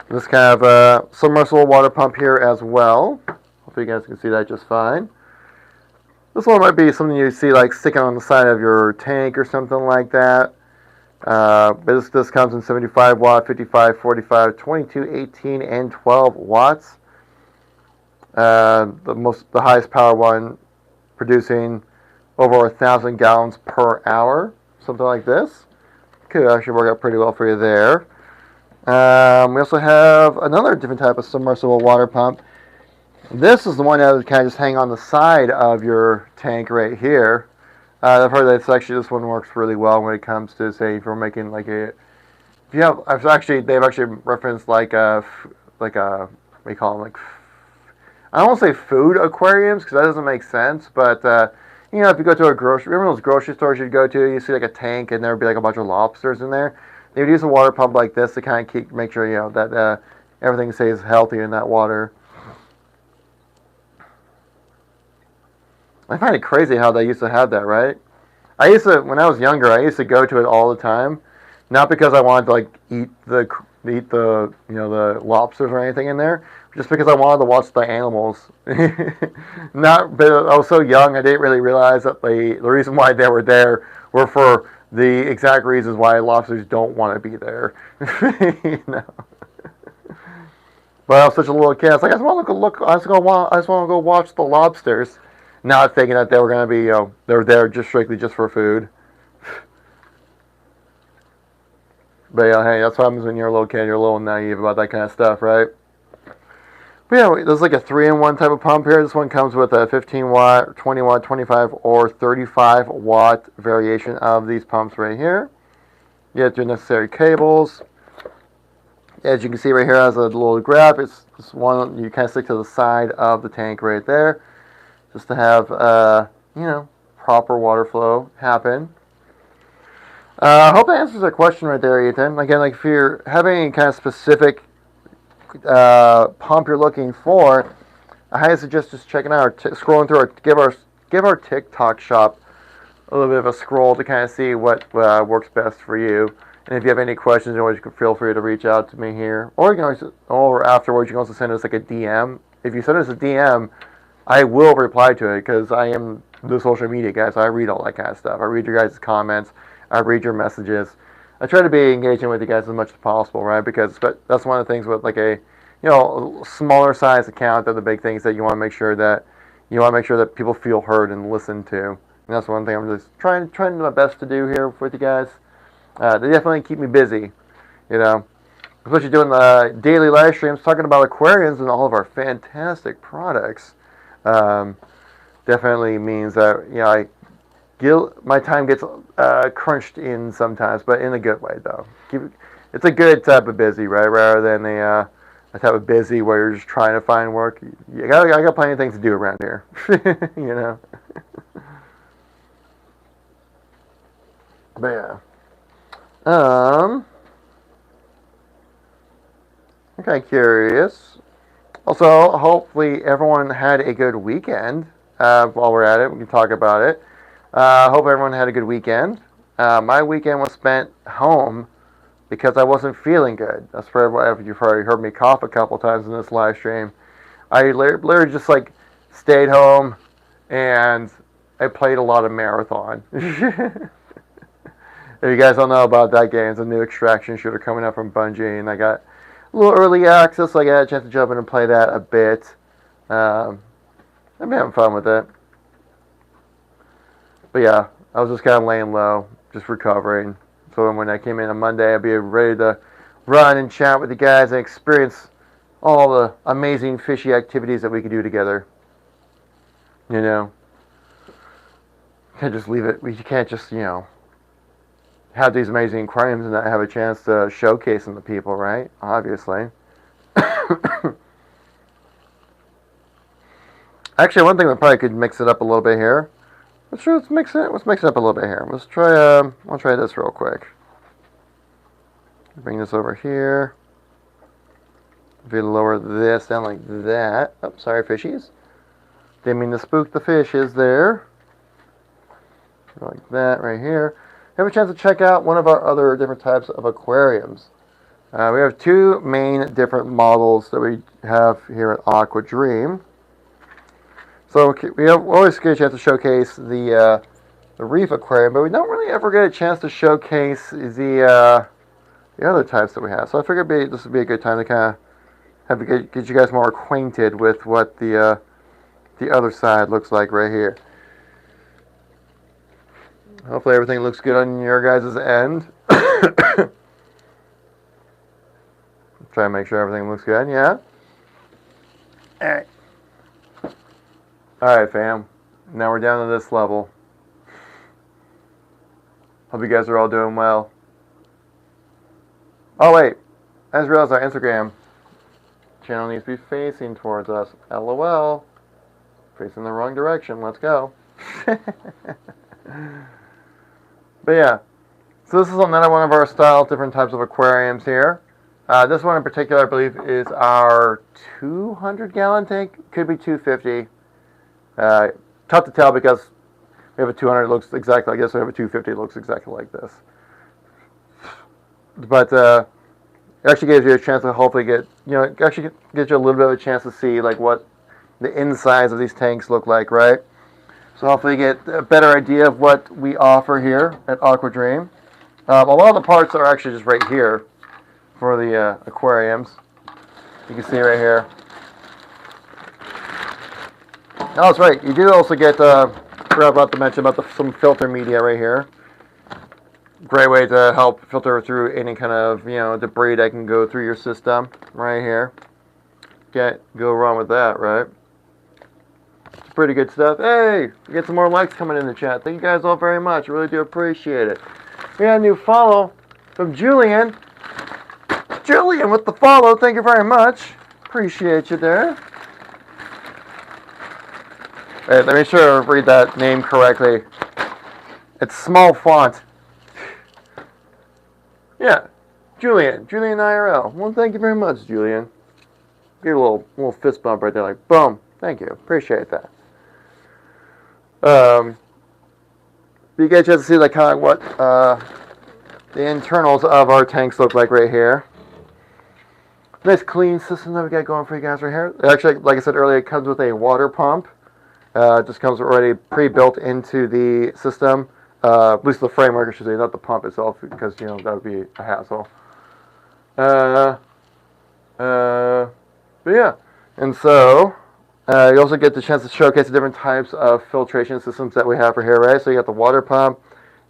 this kind of submersible water pump here as well. Hopefully you guys can see that just fine. This one might be something you see like sticking on the side of your tank or something like that. But this comes in 75 watt, 55, 45, 22, 18, and 12 watts. The highest power one producing over 1,000 gallons per hour, something like this. Could actually work out pretty well for you there. We also have another different type of submersible water pump. This is the one that would kind of just hang on the side of your tank right here. I've heard that this one works really well when it comes to, say, if you're making like they've actually referenced like what do you call them, like, I don't want to say food aquariums because that doesn't make sense, but if you go to remember those grocery stores you'd go to, you see like a tank and there would be like a bunch of lobsters in there. They would use a water pump like this to kind of make sure that everything stays healthy in that water. I find it crazy how they used to have that, right? When I was younger, I used to go to it all the time, not because I wanted to like eat the lobsters or anything in there, just because I wanted to watch the animals. But I was so young, I didn't really realize that the reason why they were there were for the exact reasons why lobsters don't want to be there. But I was such a little kid. I was like, I just want to go watch the lobsters. Not thinking that they were going to be, they were there strictly for food. But yeah, hey, that's what happens when you're a little kid. You're a little naive about that kind of stuff, right? But yeah, there's like a 3-in-1 type of pump here. This one comes with a 15 watt, 20 watt, 25, or 35 watt variation of these pumps right here. You get your necessary cables. As you can see right here, has a little grab. It's one you kind of stick to the side of the tank right there. just to have, you know, proper water flow happen. I hope that answers that question right there, Ethan. Again, like if you're having any kind of specific pump you're looking for, I highly suggest just checking out, scrolling through give our TikTok shop a little bit of a scroll to kind of see what works best for you. And if you have any questions, you always feel free to reach out to me here, or you can always, or afterwards you can also send us like a DM. If you send us a DM, I will reply to it because I am the social media guy, so I read all that kind of stuff. I read your guys' comments. I read your messages. I try to be engaging with you guys as much as possible, right? Because that's one of the things with like a, smaller size account. That the big things that you want to make sure that people feel heard and listened to. And that's one thing I'm just trying my best to do here with you guys. They definitely keep me busy, especially doing the daily live streams talking about aquariums and all of our fantastic products. Definitely means that my time gets crunched in sometimes, but in a good way though. It's a good type of busy, right? Rather than a type of busy where you're just trying to find work. I got plenty of things to do around here, But yeah. Okay, curious. Also, hopefully everyone had a good weekend. While we're at it, we can talk about it. Hope everyone had a good weekend. My weekend was spent home because I wasn't feeling good. That's for you've already heard me cough a couple times in this live stream. I literally just like stayed home and I played a lot of Marathon. If you guys don't know about that game, it's a new extraction shooter coming out from Bungie, and I got a little early access, so I got a chance to jump in and play that a bit. I've been having fun with it. But yeah, I was just kind of laying low, just recovering. So when I came in on Monday, I'd be ready to run and chat with you guys and experience all the amazing fishy activities that we could do together. You can't just leave it. We can't just, have these amazing aquariums and not have a chance to showcase them to people, right? Obviously. Actually, one thing we probably could mix it up a little bit here. Let's mix it up a little bit here. Let's try. I'll try this real quick. Bring this over here. If you lower this down like that. Oh, sorry, fishies. Didn't mean to spook the fishes there. Like that right here. Have a chance to check out one of our other different types of aquariums. We have two main different models that we have here at Aquadream. So we always get a chance to showcase the reef aquarium, but we don't really ever get a chance to showcase the other types that we have. So I figured this would be a good time to kind of get you guys more acquainted with what the other side looks like right here. Hopefully everything looks good on your guys' end. Try to make sure everything looks good, yeah? Alright. Alright, fam. Now we're down to this level. Hope you guys are all doing well. Oh, wait. I just realized our Instagram channel needs to be facing towards us. LOL. Facing the wrong direction. Let's go. But yeah, so this is another one of our different types of aquariums here. This one in particular, I believe, is our 200-gallon tank. Could be 250. Tough to tell because we have a 200 looks exactly like this. We have a 250 looks exactly like this. But it actually gives you a chance to hopefully gives you a little bit of a chance to see like what the insides of these tanks look like, right? So hopefully you get a better idea of what we offer here at Aquadream. A lot of the parts are actually just right here for the aquariums. You can see right here. Oh, that's right. You do also get, forgot to mention about some filter media right here. Great way to help filter through any kind of, debris that can go through your system right here. Can't go wrong with that, right? Pretty good stuff. Hey, we get some more likes coming in the chat. Thank you guys all very much. I really do appreciate it. We got a new follow from Julian. Julian with the follow. Thank you very much. Appreciate you there. Wait, let me sure to read that name correctly. It's small font. Yeah, Julian IRL. Well, thank you very much, Julian. Give you a little fist bump right there, like boom. Thank you, appreciate that. You get a chance to see like kind of what the internals of our tanks look like right here. Nice clean system that we got going for you guys right here. Actually, like I said earlier, it comes with a water pump. It just comes already pre-built into the system. At least the framework, I should say, not the pump itself, because that would be a hassle. But yeah, and so you also get the chance to showcase the different types of filtration systems that we have for here, right? So you got the water pump,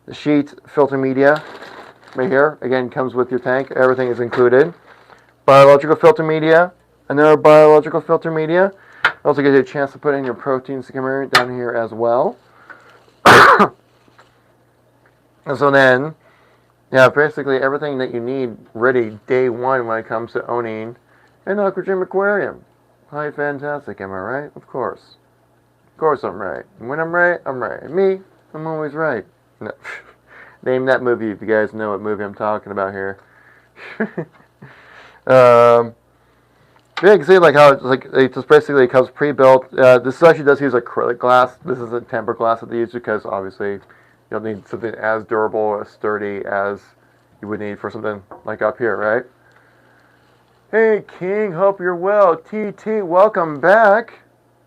the sheet, filter media, right here. Again, comes with your tank. Everything is included. Biological filter media, another biological filter media. Also gives you a chance to put in your protein skimmer down here as well. And so then, yeah, basically everything that you need ready day one when it comes to owning an Aquadream aquarium. Hi, fantastic, am I right? Of course. Of course I'm right. And when I'm right, I'm right. Me, I'm always right. No. Name that movie if you guys know what movie I'm talking about here. Yeah, you can see like how it's like it just basically comes pre-built. This actually does use acrylic glass. This isn't tempered glass that they use because obviously you'll need something as durable, as sturdy as you would need for something like up here, right? Hey King, hope you're well. TT, welcome back.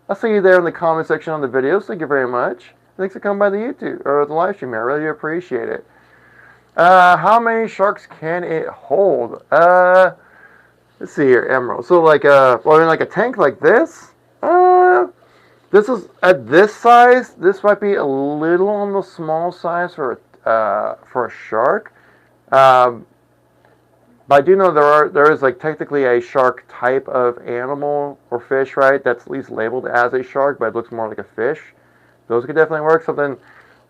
I'll see you there in the comment section on the videos. Thank you very much. Thanks for coming by the YouTube or the live stream. I really appreciate it. How many sharks can it hold? Let's see here, emerald. So like like a tank like this. This is at this size. This might be a little on the small size for a shark. But I do know there is like technically a shark type of animal or fish, right? That's at least labeled as a shark, but it looks more like a fish. Those could definitely work. Something,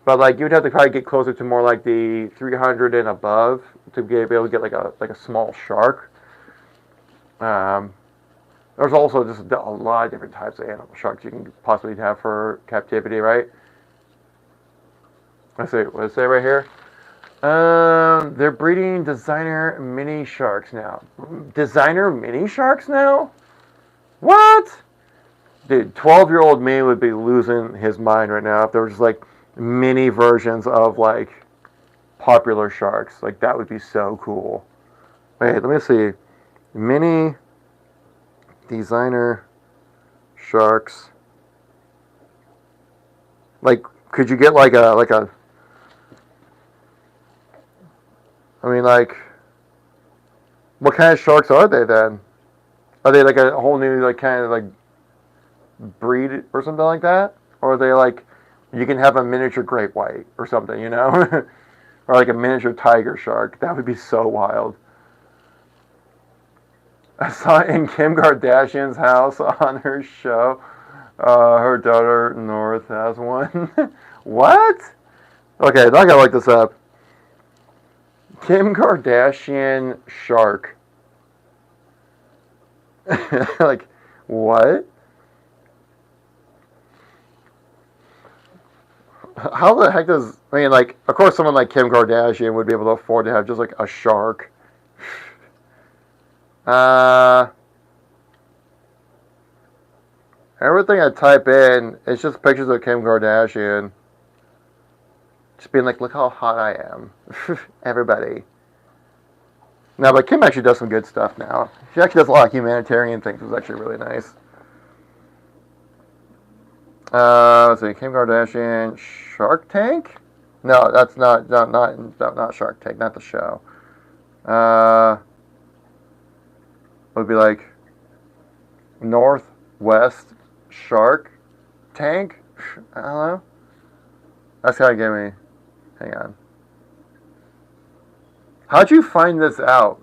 but like you'd have to probably get closer to more like the 300 and above to be able to get like a small shark. There's also just a lot of different types of animal sharks you can possibly have for captivity, right? Let's see, what does it say right here? They're breeding designer mini sharks now. Designer mini sharks now? What? Dude, 12-year-old me would be losing his mind right now if there was just like mini versions of like popular sharks. Like that would be so cool. Wait, let me see. Mini designer sharks. Like, could you get like a I mean, like, what kind of sharks are they then? Are they like a whole new like kind of like breed or something like that? Or are they like you can have a miniature great white or something, or like a miniature tiger shark? That would be so wild. I saw it in Kim Kardashian's house on her show. Her daughter North has one. What? Okay, now I gotta look this up. Kim Kardashian shark. Like, what? How the heck does... I mean, like, of course someone like Kim Kardashian would be able to afford to have just, like, a shark. Everything I type in, it's just pictures of Kim Kardashian. Just being like, look how hot I am. Everybody. No, but Kim actually does some good stuff now. She actually does a lot of humanitarian things, which is actually really nice. Let's see, Kim Kardashian, Shark Tank? No, that's not Shark Tank, not the show. Would be like Northwest Shark Tank? I don't know. That's gotta get me. Hang on. How'd you find this out?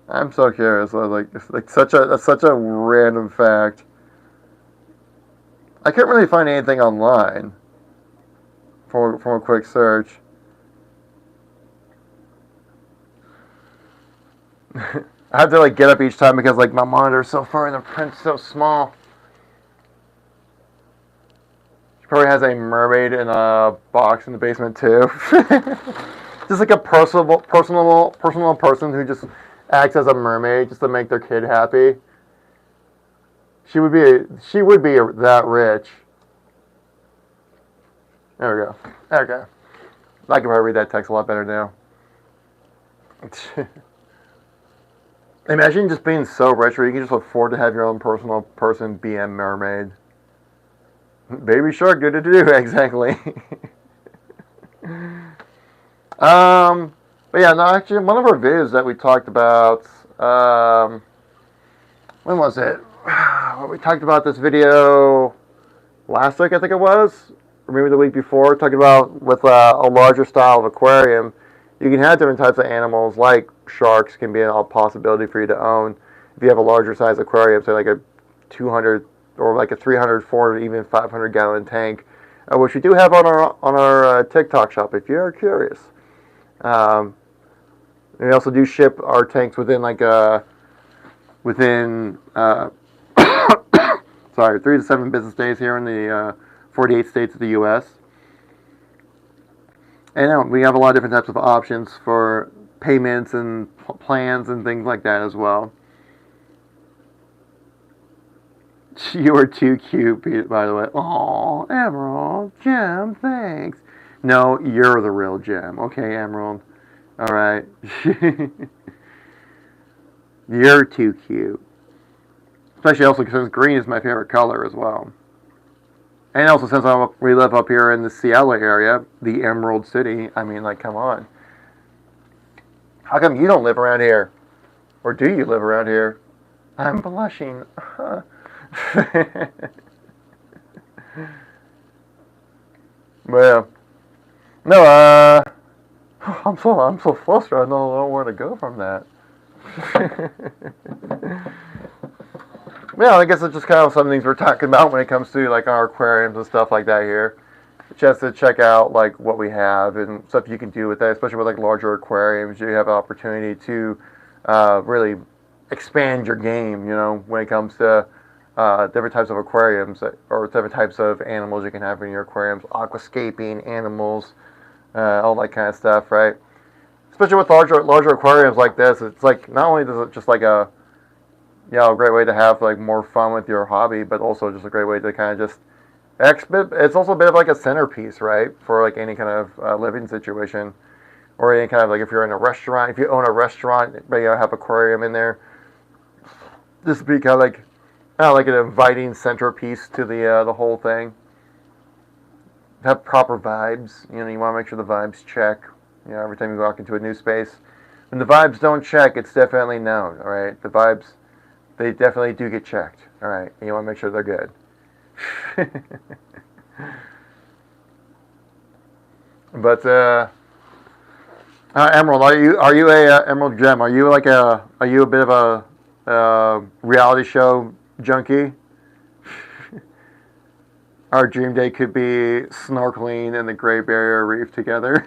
I'm so curious. It's like such a random fact. I can't really find anything online from a quick search. I have to like get up each time because like my monitor's so far and the print's so small. She probably has a mermaid in a box in the basement too. Just like a personal person who just acts as a mermaid just to make their kid happy. She would be that rich. There we go. Okay. I can probably read that text a lot better now. Imagine just being so rich where you can just afford to have your own personal person be a mermaid. Baby shark, do. Exactly. But yeah, no, actually, one of our videos that we talked about, when was it? We talked about this video last week, I think it was, or maybe the week before, talking about with a larger style of aquarium, you can have different types of animals, like sharks can be a possibility for you to own. If you have a larger size aquarium, say like a 200 or like a 300, 400, even 500 gallon tank, which we do have on our TikTok shop if you are curious. We also do ship our tanks within like sorry, 3 to 7 business days here in the 48 states of the U.S. And we have a lot of different types of options for payments and plans and things like that as well. You are too cute, Pete, by the way. Aw, Emerald, Gem, thanks. No, you're the real Gem. Okay, Emerald. Alright. You're too cute. Especially also because green is my favorite color as well. And also since we live up here in the Seattle area, the Emerald City, I mean, like, come on. How come you don't live around here? Or do you live around here? I'm blushing. Well, no, I'm so flustered. I don't know where to go from that. Yeah, I guess it's just kind of some things we're talking about when it comes to like our aquariums and stuff like that here. Just to check out like what we have and stuff you can do with that, especially with like larger aquariums. You have an opportunity to really expand your game. You know, when it comes to different types of aquariums or different types of animals you can have in your aquariums, aquascaping animals, all that kind of stuff, right? Especially with larger aquariums like this, it's like not only does it just like a great way to have like more fun with your hobby, but also just a great way to kind of just it's also a bit of like a centerpiece, right, for like any kind of living situation, or any kind of like if you're in a restaurant, if you own a restaurant, but you have aquarium in there, this would be kind of like an inviting centerpiece to the whole thing. Have proper vibes. You know, you want to make sure the vibes check. You know, every time you walk into a new space, when the vibes don't check, it's definitely known. All right, the vibes, they definitely do get checked. All right, and you want to make sure they're good. But Emerald, are you a Emerald Gem? Are you a bit of a reality show junkie? Our dream day could be snorkeling in the Great Barrier Reef together.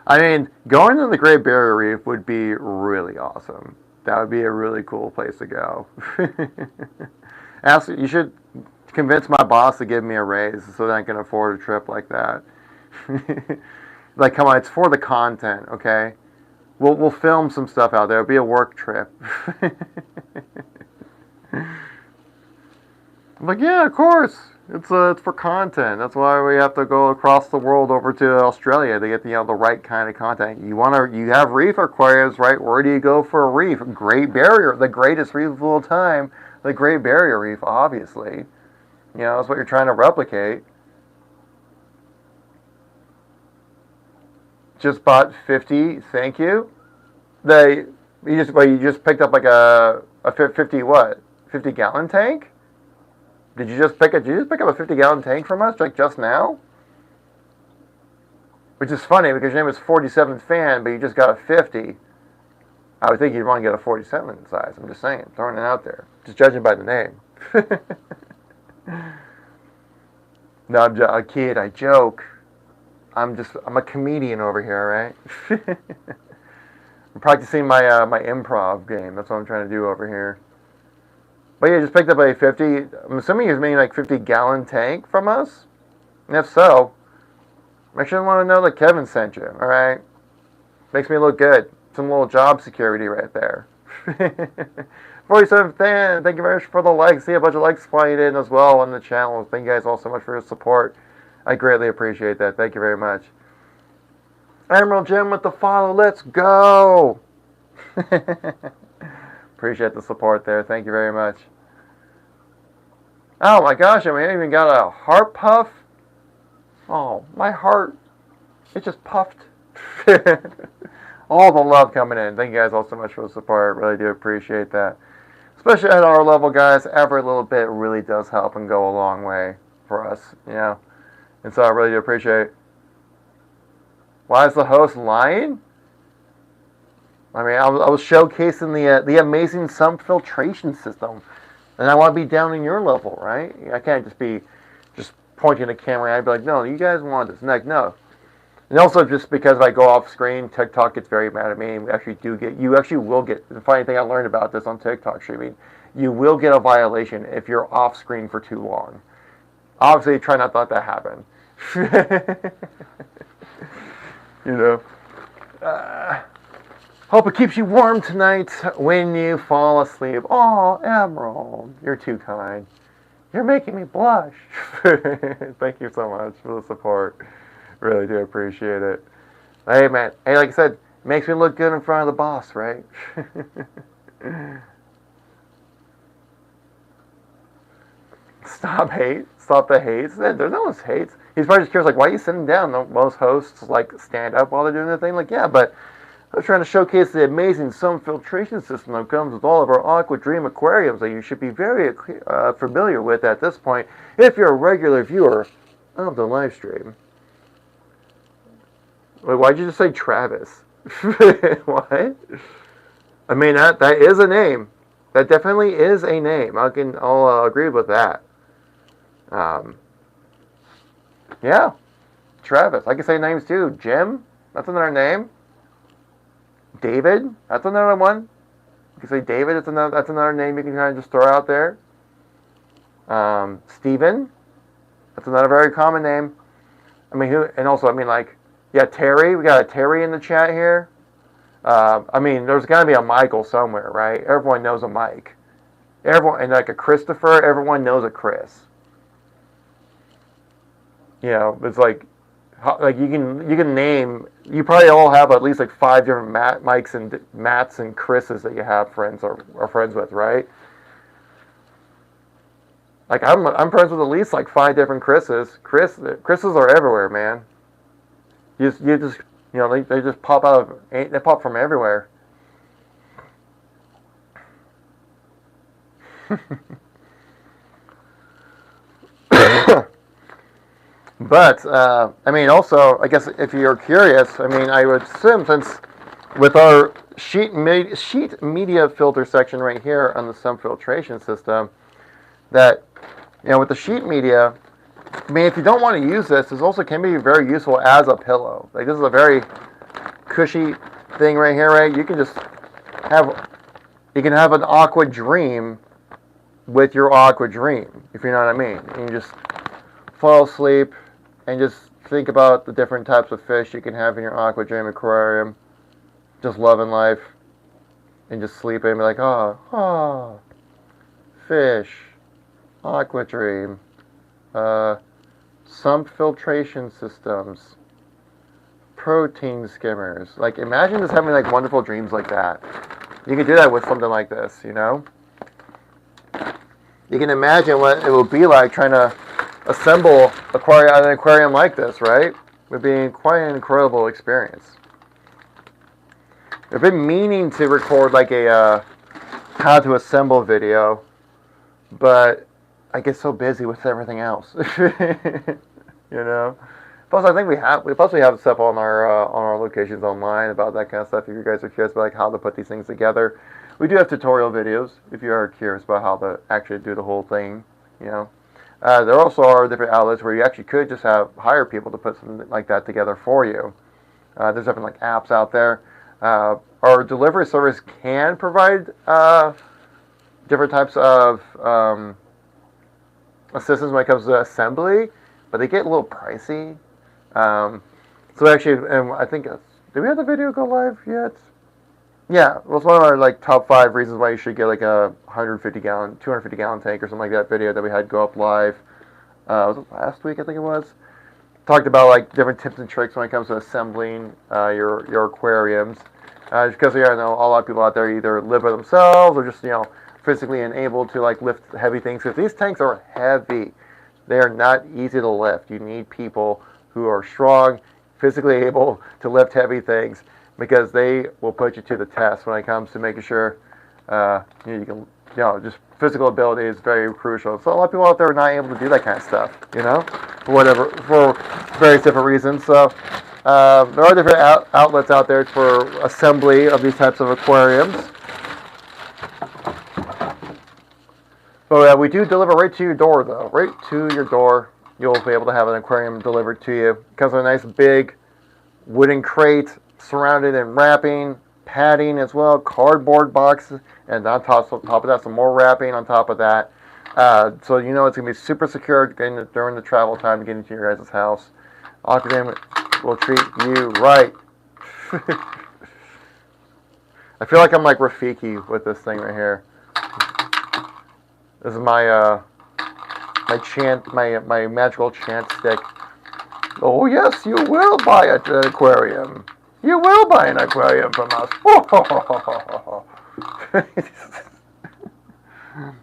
I mean, going to the Great Barrier Reef would be really awesome. That would be a really cool place to go. You should convince my boss to give me a raise so that I can afford a trip like that. Like, come on, it's for the content, okay? We'll film some stuff out there. It'll be a work trip. I'm like, yeah, of course. It's for content. That's why we have to go across the world over to Australia to get the right kind of content. You have reef aquariums, right? Where do you go for a reef? Great Barrier, the greatest reef of all time, the Great Barrier Reef, obviously. You know, that's what you're trying to replicate. Just bought 50. Thank you. You just picked up like a 50 what? 50 gallon tank? Did you just pick up a 50-gallon tank from us, like just now? Which is funny because your name is 47 Fan, but you just got a 50. I would think you'd want to get a 47 size. I'm just saying, throwing it out there. Just judging by the name. No, I'm a kid. I joke. I'm a comedian over here, right? I'm practicing my my improv game. That's what I'm trying to do over here. But yeah, just picked up a 50. I'm assuming he's making like 50-gallon tank from us. And if so, make sure you want to know that Kevin sent you. All right, makes me look good. Some little job security right there. 47th fan, thank you very much for the likes. See a bunch of likes flying in as well on the channel. Thank you guys all so much for your support. I greatly appreciate that. Thank you very much. Emerald Gem with the follow. Let's go. Appreciate the support there. Thank you very much. Oh my gosh, I mean, I even got a heart puff. Oh, my heart, it just puffed. All the love coming in. Thank you guys all so much for the support. I really do appreciate that. Especially at our level, guys, every little bit really does help and go a long way for us, you know. And so I really do appreciate it. Why is the host lying? I mean, I was showcasing the amazing sump filtration system, and I want to be down in your level, right? I can't just be pointing the camera. I'd be like, no, you guys want this. Like, no. And also, just because if I go off screen, TikTok gets very mad at me. And you actually will get. The funny thing I learned about this on TikTok streaming, you will get a violation if you're off screen for too long. Obviously, try not to let that happen. You know. Hope it keeps you warm tonight when you fall asleep. Oh, Emerald, you're too kind. You're making me blush. Thank you so much for the support. Really do appreciate it. Hey, man. Hey, like I said, makes me look good in front of the boss, right? Stop hate. Stop the hates. There's no one's hates. He's probably just curious, like, why are you sitting down? Most hosts, like, stand up while they're doing their thing. Like, yeah, but I was trying to showcase the amazing sump filtration system that comes with all of our Aquadream aquariums that you should be very familiar with at this point if you're a regular viewer of the live stream. Wait, why'd you just say Travis? What? I mean, that is a name. That definitely is a name. I'll agree with that. Yeah, Travis. I can say names too. Jim, that's another name. David, that's another one. You can say David. That's another name you can kind of just throw out there. Stephen, that's another very common name. I mean, yeah, Terry. We got a Terry in the chat here. I mean, there's got to be a Michael somewhere, right? Everyone knows a Mike. And like a Christopher, everyone knows a Chris. You know, it's like you can name. You probably all have at least like 5 different Mikes and Matts and Chris's that you have friends or are friends with, right? Like I'm friends with at least like 5 different Chris's. Chris's are everywhere, man. You just they just pop out. They pop from everywhere. But I mean, also, I guess if you're curious, I mean, I would assume since with our sheet media filter section right here on the sump filtration system, that with the sheet media, I mean, if you don't want to use this also can be very useful as a pillow. Like this is a very cushy thing right here, right? You can have an Aquadream with your Aquadream, if you know what I mean. You can just fall asleep and just think about the different types of fish you can have in your Aquadream aquarium. Just loving life and just sleeping and be like, oh, fish, Aquadream, sump filtration systems, protein skimmers. Like, imagine just having like wonderful dreams like that. You can do that with something like this, you know? You can imagine what it would be like trying to assemble an aquarium like this, right? It would be quite an incredible experience. I've been meaning to record like a how to assemble video, but I get so busy with everything else. You know. Plus, I think we have stuff on our locations online about that kind of stuff. If you guys are curious about like how to put these things together, we do have tutorial videos if you are curious about how to actually do the whole thing. You know. There also are different outlets where you actually could just hire people to put something like that together for you. There's different like apps out there. Our our delivery service can provide different types of assistance when it comes to assembly, but they get a little pricey. So actually, I think, did we have the video go live yet? Yeah, it was one of our like top 5 reasons why you should get like a 250 gallon tank or something like that video that we had go up live. Was it last week? I think it was. Talked about like different tips and tricks when it comes to assembling your aquariums. Just because I know a lot of people out there either live by themselves or just physically unable to like lift heavy things. Because these tanks are heavy, they are not easy to lift. You need people who are strong, physically able to lift heavy things, because they will put you to the test when it comes to making sure you can, just physical ability is very crucial. So a lot of people out there are not able to do that kind of stuff, for various different reasons. So there are different outlets out there for assembly of these types of aquariums. But we do deliver right to your door, though. Right to your door, you'll be able to have an aquarium delivered to you. It comes with a nice big wooden crate surrounded in wrapping, padding as well, cardboard boxes, and on top of that, some more wrapping on top of that. So it's going to be super secure during the travel time to get into your guys' house. Aquadream will treat you right. I feel like I'm like Rafiki with this thing right here. This is my my magical chant stick. Oh yes, you will buy an aquarium. You will buy an aquarium from us.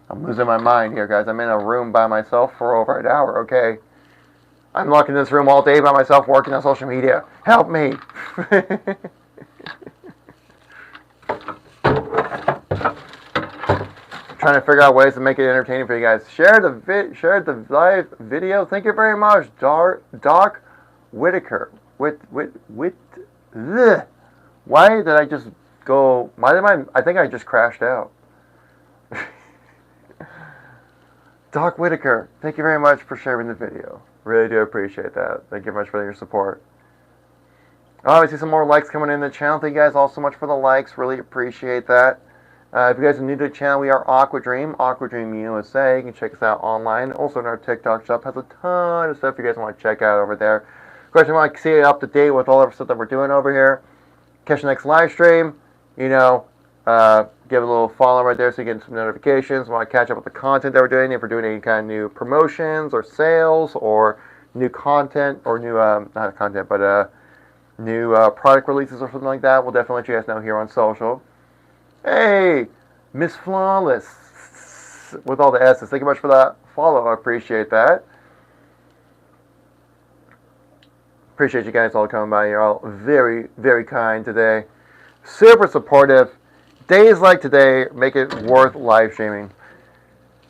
I'm losing my mind here, guys. I'm in a room by myself for over an hour, okay? I'm locked in this room all day by myself working on social media. Help me. Trying to figure out ways to make it entertaining for you guys. Share the live video. Thank you very much, Doc Whitaker. Why did I just go? I think I just crashed out. Doc Whitaker, thank you very much for sharing the video. Really do appreciate that. Thank you very much for your support. Oh, I see some more likes coming in the channel. Thank you guys all so much for the likes. Really appreciate that. If you guys are new to the channel, we are Aquadream USA. You can check us out online. Also, in our TikTok shop has a ton of stuff you guys want to check out over there. Of course, you want to stay up to date with all of the stuff that we're doing over here. Catch the next live stream. Give a little follow right there so you get some notifications. Want to catch up with the content that we're doing. If we're doing any kind of new promotions or sales or new content or new, not content, but new product releases or something like that, we'll definitely let you guys know here on social. Hey, Miss Flawless, with all the S's. Thank you much for that follow. I appreciate that. Appreciate you guys all coming by. You're all very, very kind today. Super supportive. Days like today make it worth live streaming.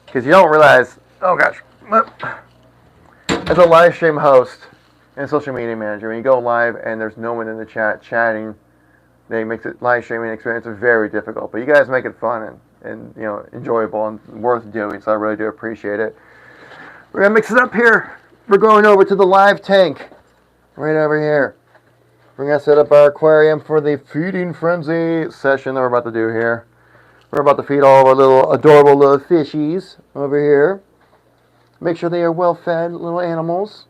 Because you don't realize, oh gosh, as a live stream host and social media manager, when you go live and there's no one in the chat chatting, they make the live streaming experience very difficult. But you guys make it fun and enjoyable and worth doing. So I really do appreciate it. We're gonna mix it up here. We're going over to the live tank, right over here. We're gonna set up our aquarium for the feeding frenzy session that we're about to do here. We're about to feed all of our little adorable little fishies over here. Make sure they are well fed little animals.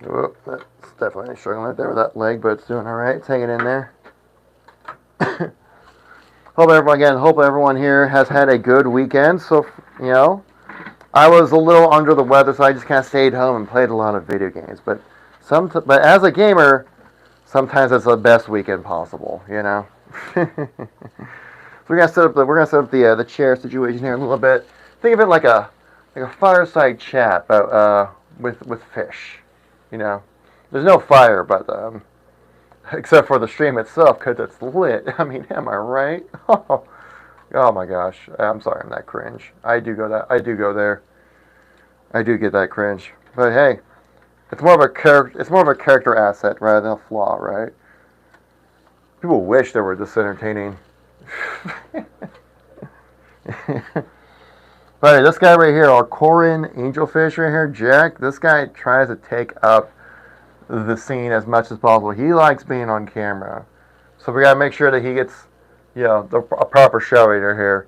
Oh, that's definitely struggling right there with that leg, but it's doing all right. It's hanging in there. Hope everyone here has had a good weekend. So, I was a little under the weather, so I just kind of stayed home and played a lot of video games. But as a gamer, sometimes it's the best weekend possible, So we're gonna set up the chair situation here in a little bit. Think of it like a fireside chat, but with fish. There's no fire, but except for the stream itself, because it's lit. I mean, am I right? Oh my gosh! I'm sorry, I'm that cringe. I do go there. I do get that cringe. But hey, it's more of a character asset rather than a flaw, right? People wish they were this entertaining. But this guy right here, our Corin angelfish right here, Jack, this guy tries to take up the scene as much as possible. He likes being on camera. So we gotta make sure that he gets, a proper show right here.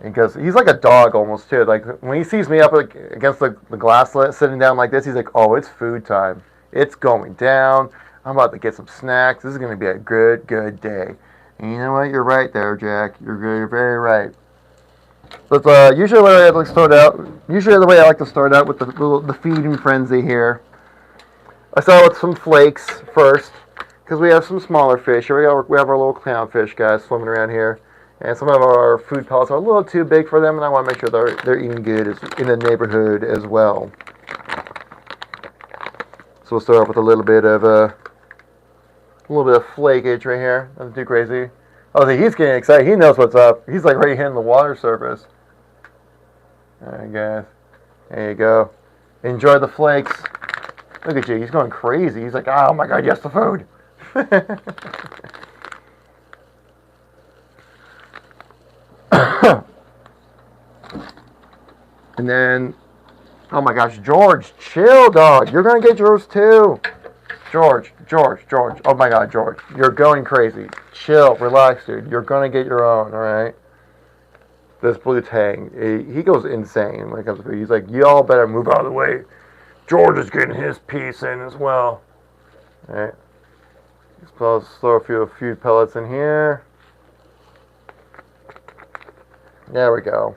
Because he's like a dog almost too. Like when he sees me up against the glass slit, sitting down like this, he's like, "Oh, it's food time. It's going down. I'm about to get some snacks. This is gonna be a good day." And you know what? You're right there, Jack. You're very right. But usually, the way I like to start out with the feeding frenzy here. I start with some flakes first, because we have some smaller fish. Here we have our little clownfish guys swimming around here, and some of our food pellets are a little too big for them, and I want to make sure they're eating good in the neighborhood as well. So we'll start off with a little bit of flakage right here. Nothing too crazy. Oh, he's getting excited. He knows what's up. He's like right hitting the water surface. All right, guys. There you go. Enjoy the flakes. Look at you. He's going crazy. He's like, oh my God, yes, the food. And then, oh my gosh, George, chill, dog. You're going to get yours too. George. Oh my God, George. You're going crazy. Chill, relax, dude. You're going to get your own, all right? This blue tang, he goes insane when it comes to food. He's like, y'all better move out of the way. George is getting his piece in as well. All right. Let's throw a few food pellets in here. There we go.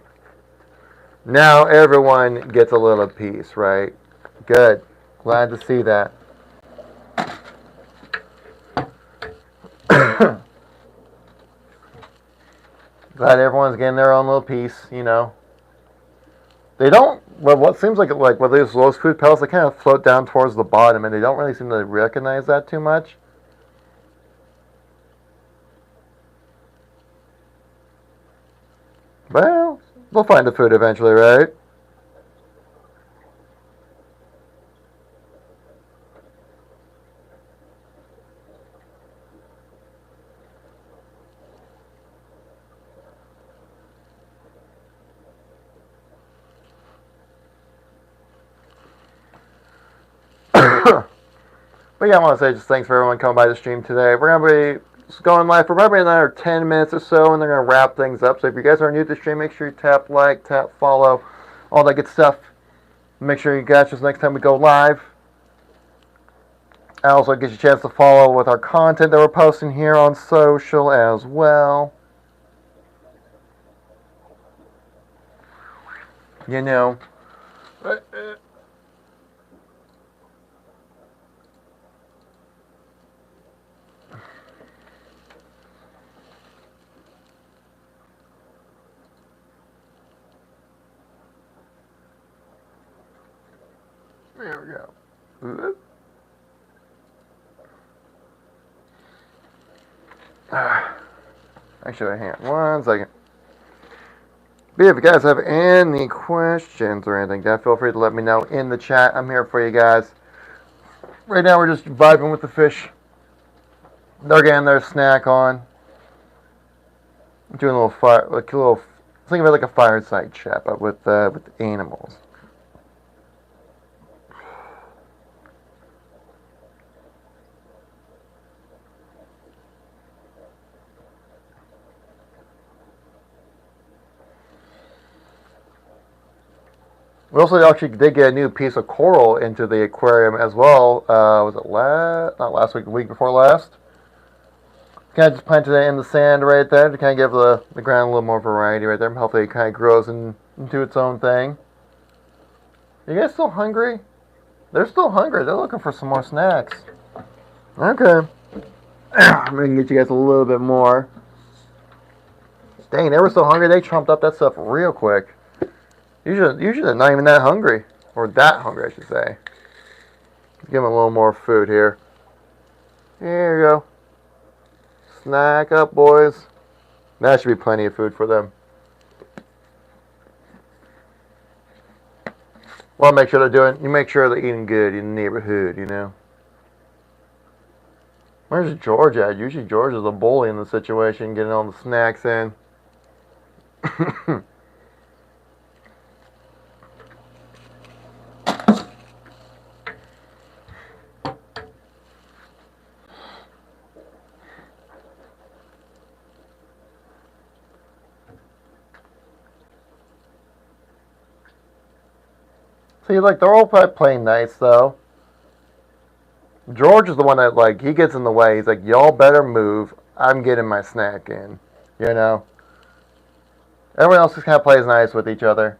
Now everyone gets a little piece, right? Good. Glad to see that. Glad everyone's getting their own little piece, They don't, well, what seems like with those food pellets, they kind of float down towards the bottom, and they don't really seem to recognize that too much. Well, they'll find the food eventually, right? But yeah, I want to say just thanks for everyone coming by the stream today. We're going to be going live for probably another 10 minutes or so, and they're going to wrap things up. So if you guys are new to the stream, make sure you tap like, tap follow, all that good stuff. Make sure you catch us next time we go live. I also get you a chance to follow with our content that we're posting here on social as well. There we go. Actually, hang on 1 second. But if you guys have any questions or anything, feel free to let me know in the chat. I'm here for you guys. Right now, we're just vibing with the fish. They're getting their snack on. I'm doing a little fire, think of it like a fireside chat, but with animals. We also actually did get a new piece of coral into the aquarium as well. Was it not last week, the week before last? Kind of just planted it in the sand right there to kind of give the ground a little more variety right there. Hopefully it kind of grows into its own thing. Are you guys still hungry? They're still hungry. They're looking for some more snacks. Okay. I'm going to get you guys a little bit more. Dang, they were so hungry they chomped up that stuff real quick. Usually they're not even that hungry. Or that hungry, I should say. Give them a little more food here. Here you go. Snack up, boys. That should be plenty of food for them. Well, make sure you make sure they're eating good in the neighborhood, Where's George at? Usually George is a bully in the situation, getting all the snacks in. See, like, they're all playing nice, though. George is the one that, like, he gets in the way. He's like, y'all better move. I'm getting my snack in. You know? Everyone else just kind of plays nice with each other.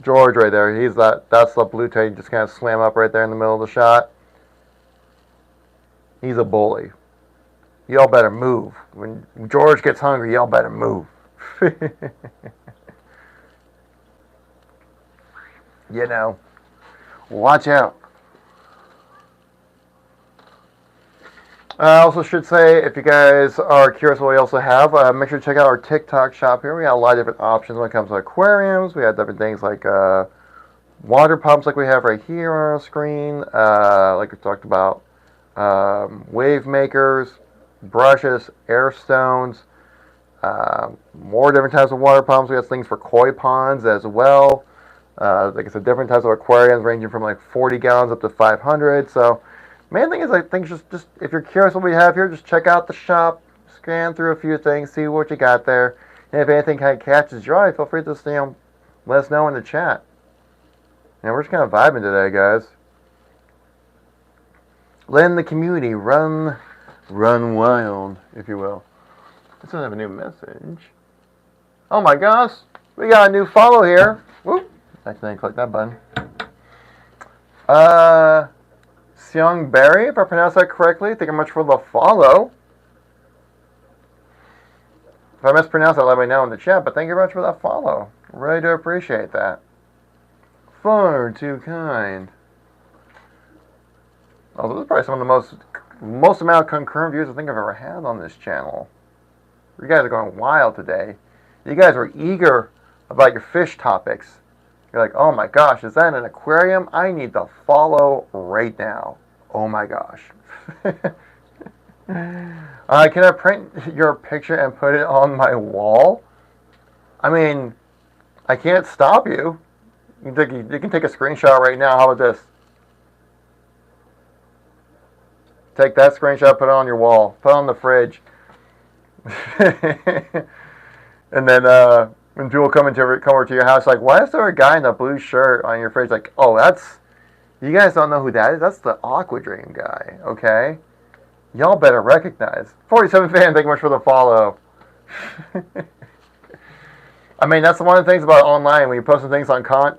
George right there, that's the blue tape just kind of swam up right there in the middle of the shot. He's a bully. Y'all better move. When George gets hungry, y'all better move. You know, watch out. I also should say, if you guys are curious what we also have, make sure to check out our TikTok shop here. We got a lot of different options when it comes to aquariums. We have different things like water pumps like we have right here on our screen, like we talked about, wave makers, brushes, air stones, more different types of water pumps. We have things for koi ponds as well. Like I said, different types of aquariums ranging from like 40 gallons up to 500. So main thing is, I think, just if you're curious what we have here, just check out the shop, scan through a few things, see what you got there, and if anything kind of catches your eye, feel free to let us know in the chat. And we're just kind of vibing today, guys. Letting the community run wild, if you will. This doesn't have a new message. Oh my gosh, we got a new follow here. Whoop! Accidentally clicked that button. Seong Berry, if I pronounced that correctly. Thank you very much for the follow. If I mispronounced that, let me know in the chat, but thank you very much for that follow. Really do appreciate that. Far too kind. Also, this is probably some of the most amount of concurrent views I think I've ever had on this channel. You guys are going wild today. You guys are eager about your fish topics. You're like, oh my gosh, is that an aquarium? I need to follow right now. Oh my gosh. Can I print your picture and put it on my wall? I mean, I can't stop you. You can take a screenshot right now. How about this? Take that screenshot, put it on your wall. Put it on the fridge. And then when people come over to your house, like, why is there a guy in a blue shirt on your fridge? Like, oh, you guys don't know who that is? That's the Aquadream guy, okay? Y'all better recognize. 47 fan, thank you much for the follow. I mean, that's one of the things about online. When you're posting things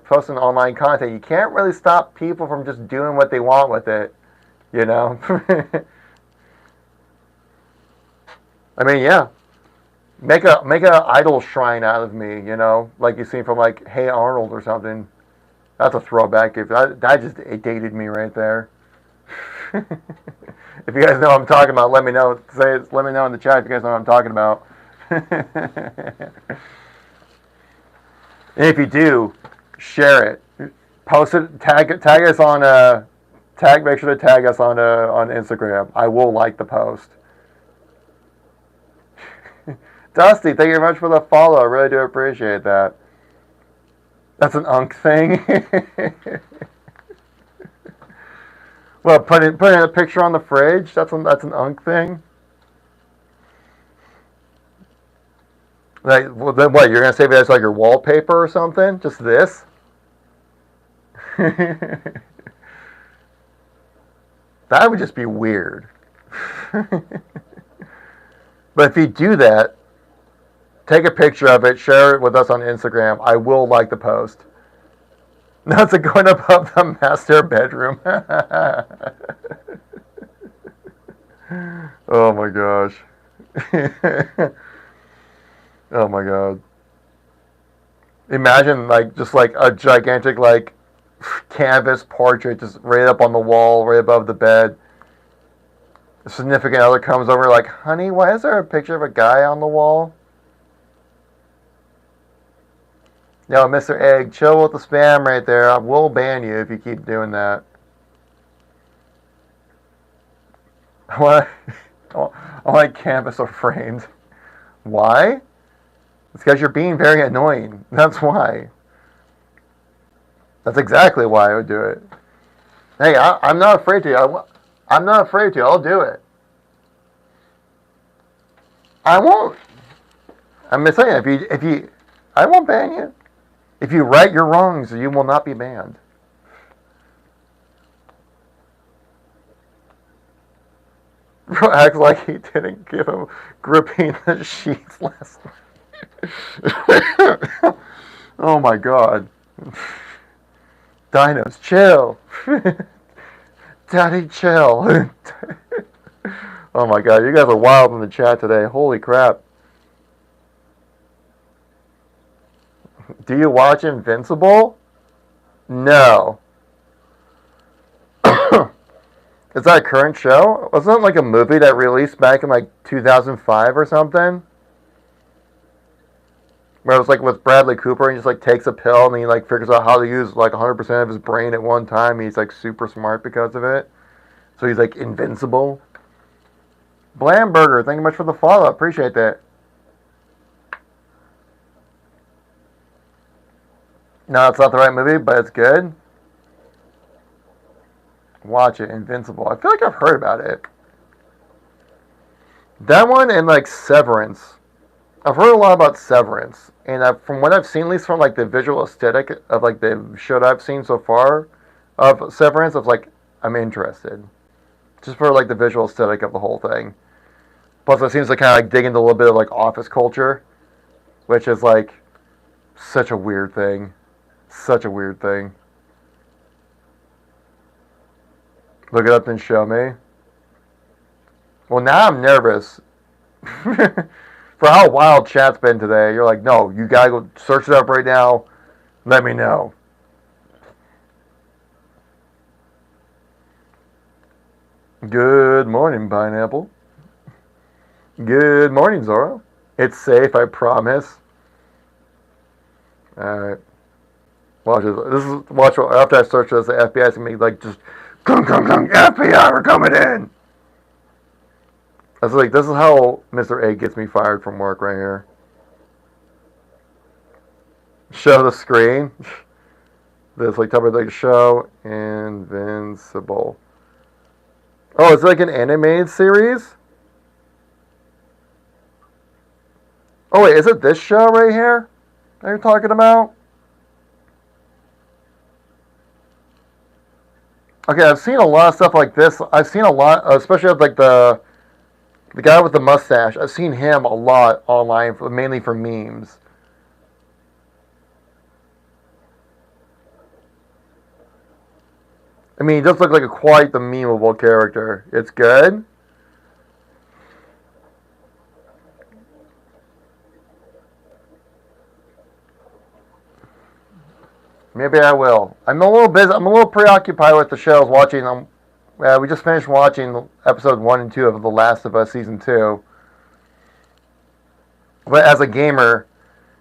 posting online content, you can't really stop people from just doing what they want with it, you know? I mean, yeah. Make a idol shrine out of me, you know, like you've seen from like Hey Arnold or something. That's a throwback. That just dated me right there. If you guys know what I'm talking about, let me know. Let me know in the chat if you guys know what I'm talking about. And if you do, share it, post it, tag us on make sure to tag us on Instagram. I will like the post. Dusty, thank you very much for the follow. I really do appreciate that. That's an unk thing. Well, putting a picture on the fridge, that's an unk thing. Like, well, then what? You're gonna save it as like your wallpaper or something? Just this? That would just be weird. But if you do that, take a picture of it, share it with us on Instagram. I will like the post. That's going above the master bedroom. Oh my gosh. Oh my god. Imagine just like a gigantic canvas portrait just right up on the wall, right above the bed. A significant other comes over like, honey, why is there a picture of a guy on the wall? Yo, Mr. Egg, chill with the spam right there. I will ban you if you keep doing that. I like canvas or framed. Why? It's because you're being very annoying. That's why. That's exactly why I would do it. Hey, I'm not afraid to. I'm not afraid to. I'll do it. I won't. I'm just saying, if you, I won't ban you. If you right your wrongs, you will not be banned. Bro acts like he didn't give him gripping the sheets last night. Oh my god. Dinos, chill. Daddy, chill. Oh my god, you guys are wild in the chat today. Holy crap. Do you watch Invincible? No. Is that a current show? Wasn't it like a movie that released back in like 2005 or something? Where it was like with Bradley Cooper and he just like takes a pill and he like figures out how to use like 100% of his brain at one time. He's like super smart because of it. So he's like invincible. Blamburger, thank you much for the follow. Appreciate that. No, it's not the right movie, but it's good. Watch it, Invincible. I feel like I've heard about it. That one and like Severance. I've heard a lot about Severance, and from what I've seen, at least from like the visual aesthetic of like the show that I've seen so far of Severance, of like I'm interested, just for like the visual aesthetic of the whole thing. Plus, it seems to kind of like dig into a little bit of like office culture, which is like such a weird thing, such a weird thing. Look it up and show me. Well, now I'm nervous. For how wild chat's been today, you're like, no, you gotta go search it up right now. Let me know. Good morning, Pineapple. Good morning, Zora. It's safe, I promise. Alright. Watch this. Watch after I search this, the FBI is gonna be like, just, come, FBI, we're coming in. I was like, this is how Mr. A gets me fired from work right here. Show the screen. This like tell me like show Invincible. Oh, it's like an animated series? Oh wait, is it this show right here that you're talking about? Okay, I've seen a lot of stuff like this. I've seen a lot, especially with like the guy with the mustache. I've seen him a lot online, mainly for memes. I mean, he does look like quite the memeable character. It's good. Maybe I will. I'm a little busy. I'm a little preoccupied with the shows. Watching them. We just finished watching episode 1 and 2 of The Last of Us season 2. But as a gamer,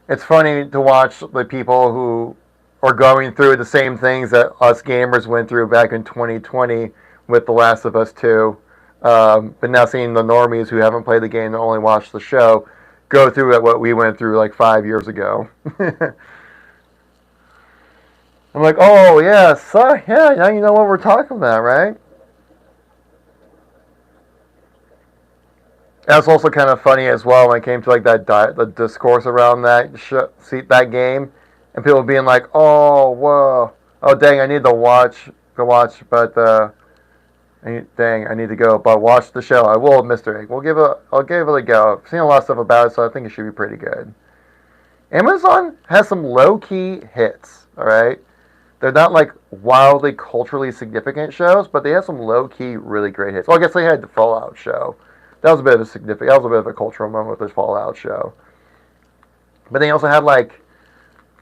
it's funny to watch the people who are going through the same things that us gamers went through back in 2020 with The Last of Us 2. But now seeing the normies who haven't played the game and only watched the show go through what we went through like 5 years ago. I'm like, oh yeah, so yeah, now you know what we're talking about, right? That's also kind of funny as well when it came to like the discourse around that game, and people being like, oh whoa, oh dang, I need to go watch, but dang, I need to go, but watch the show. I will, Mr. Egg. I'll give it a go. I've seen a lot of stuff about it, so I think it should be pretty good. Amazon has some low key hits, all right. They're not like wildly culturally significant shows, but they have some low key, really great hits. Well, I guess they had the Fallout show. That was a bit of a cultural moment with the Fallout show. But they also had like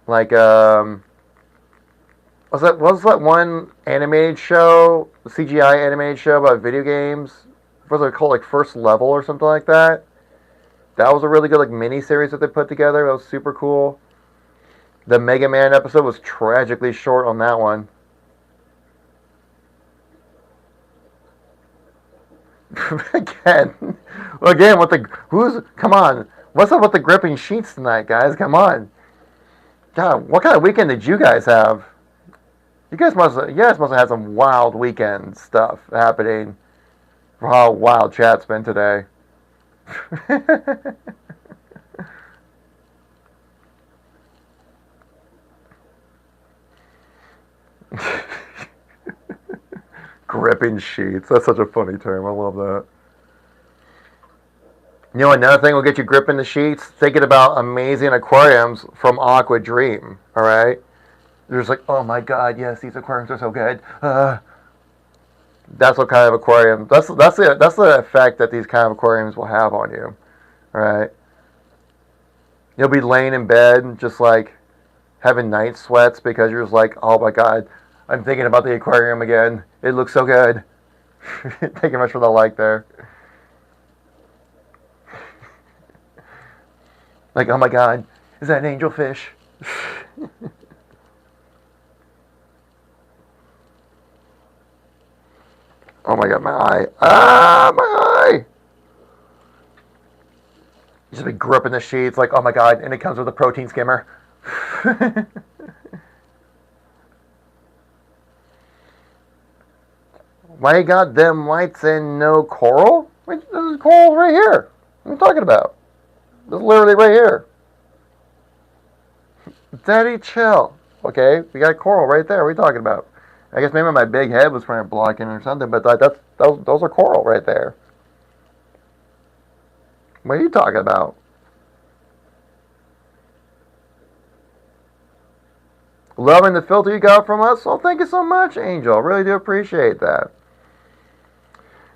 was that one animated show, CGI animated show about video games? What was it called, like First Level or something like that? That was a really good like mini series that they put together. That was super cool. The Mega Man episode was tragically short on that one. Again, come on, what's up with the gripping sheets tonight, guys? Come on, God, what kind of weekend did you guys have? You guys must have had some wild weekend stuff happening. For how wild chat's been today. Gripping sheets. That's such a funny term. I love that. You know, another thing will get you gripping the sheets? Thinking about amazing aquariums from Aquadream. All right? There's like, oh my god, yes, these aquariums are so good. That's what kind of aquarium. That's the effect that these kind of aquariums will have on you. All right? You'll be laying in bed just like having night sweats because you're just like, oh my god, I'm thinking about the aquarium again. It looks so good. Thank you much for the like there. Like, oh my god, is that an angelfish? Oh my god, my eye. Ah, my eye! You just be gripping the sheets like, oh my god, and it comes with a protein skimmer. Why you got them lights and no coral? Wait, this is coral right here. What are you talking about? This is literally right here. Daddy, chill. Okay, we got coral right there. What are you talking about? I guess maybe my big head was trying to block it or something, but those are coral right there. What are you talking about? Loving the filter you got from us? Well, thank you so much, Angel. I really do appreciate that.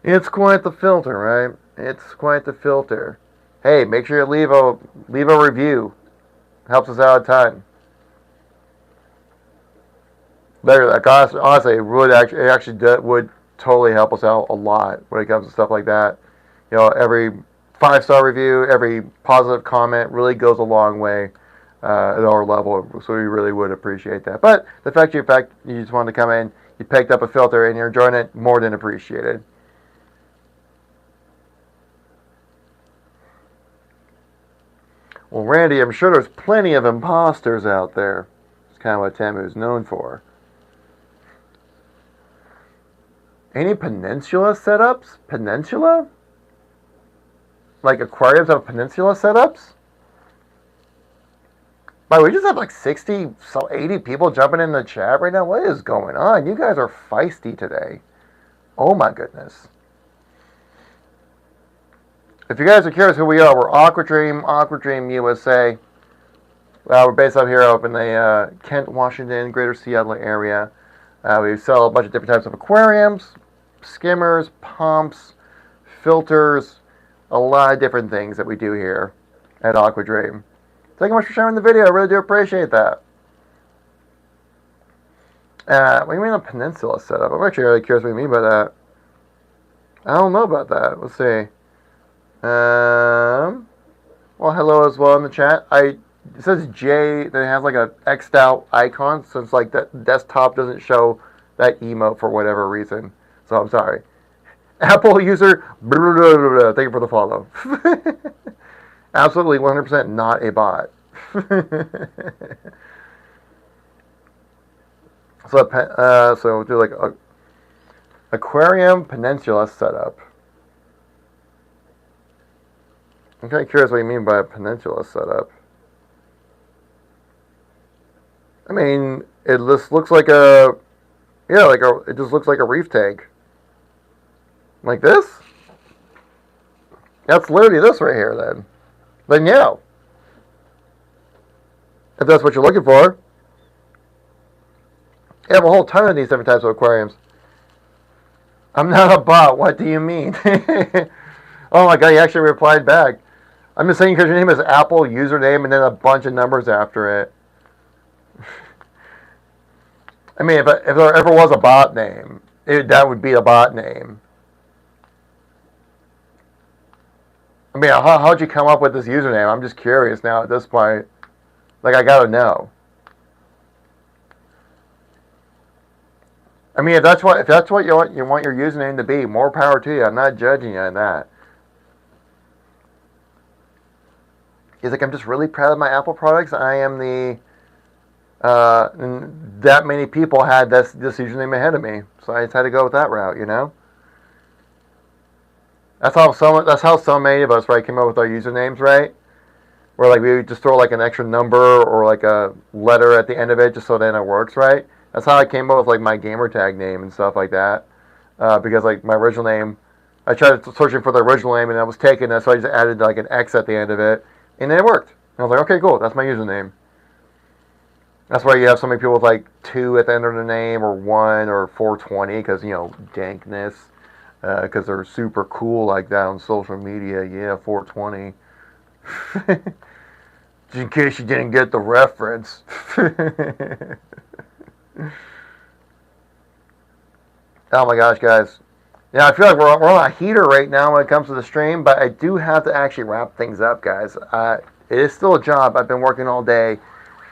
It's quite the filter, right? It's quite the filter. Hey, make sure you leave a review. Helps us out a ton. Better, like, honestly, it actually would totally help us out a lot when it comes to stuff like that. You know, every 5-star review, every positive comment really goes a long way at our level. So we really would appreciate that. But the fact you just wanted to come in, you picked up a filter, and you're enjoying it, more than appreciated. Well, Randy, I'm sure there's plenty of imposters out there. It's kind of what Tamu's known for. Any peninsula setups? Peninsula? Like aquariums have peninsula setups? By the way, we just have like 60, 80 people jumping in the chat right now. What is going on? You guys are feisty today. Oh my goodness. If you guys are curious who we are, we're Aquadream USA. We're based out here up in the Kent, Washington, greater Seattle area. We sell a bunch of different types of aquariums, skimmers, pumps, filters, a lot of different things that we do here at Aquadream. Thank you much for sharing the video. I really do appreciate that. What do you mean a peninsula setup? I'm actually really curious what you mean by that. I don't know about that. Let's see. Well, hello as well in the chat. It says J, then it has like a X'd out icon, so it's like that desktop doesn't show that emote for whatever reason. So I'm sorry. Apple user, blah, blah, blah, blah, blah. Thank you for the follow. Absolutely 100% not a bot. So we'll do like a aquarium peninsula setup. I'm kind of curious what you mean by a peninsula setup. I mean, it just looks like it just looks like a reef tank. Like this? That's literally this right here then. Then yeah. If that's what you're looking for. You have a whole ton of these different types of aquariums. I'm not a bot. What do you mean? Oh my god, you actually replied back. I'm just saying because your name is Apple username and then a bunch of numbers after it. I mean, if there ever was a bot name, that would be a bot name. I mean, how'd you come up with this username? I'm just curious now at this point. Like, I gotta know. I mean, if that's what you want your username to be, more power to you. I'm not judging you on that. He's like, I'm just really proud of my Apple products. I am that many people had this username ahead of me, so I just had to go with that route, you know. That's how so many of us, right, came up with our usernames, right? Where like we would just throw like an extra number or like a letter at the end of it, just so then it works, right? That's how I came up with like my gamer tag name and stuff like that. because like my original name, I tried searching for the original name and that was taken, so I just added like an X at the end of it, and then it worked. And I was like, okay, cool, that's my username. That's why you have so many people with like 2 at the end of the name, or 1, or 420, because, you know, dankness. Because they're super cool like that on social media. Yeah, 420. Just in case you didn't get the reference. Oh my gosh, guys. Yeah, I feel like we're on a heater right now when it comes to the stream, but I do have to actually wrap things up, guys. It is still a job. I've been working all day.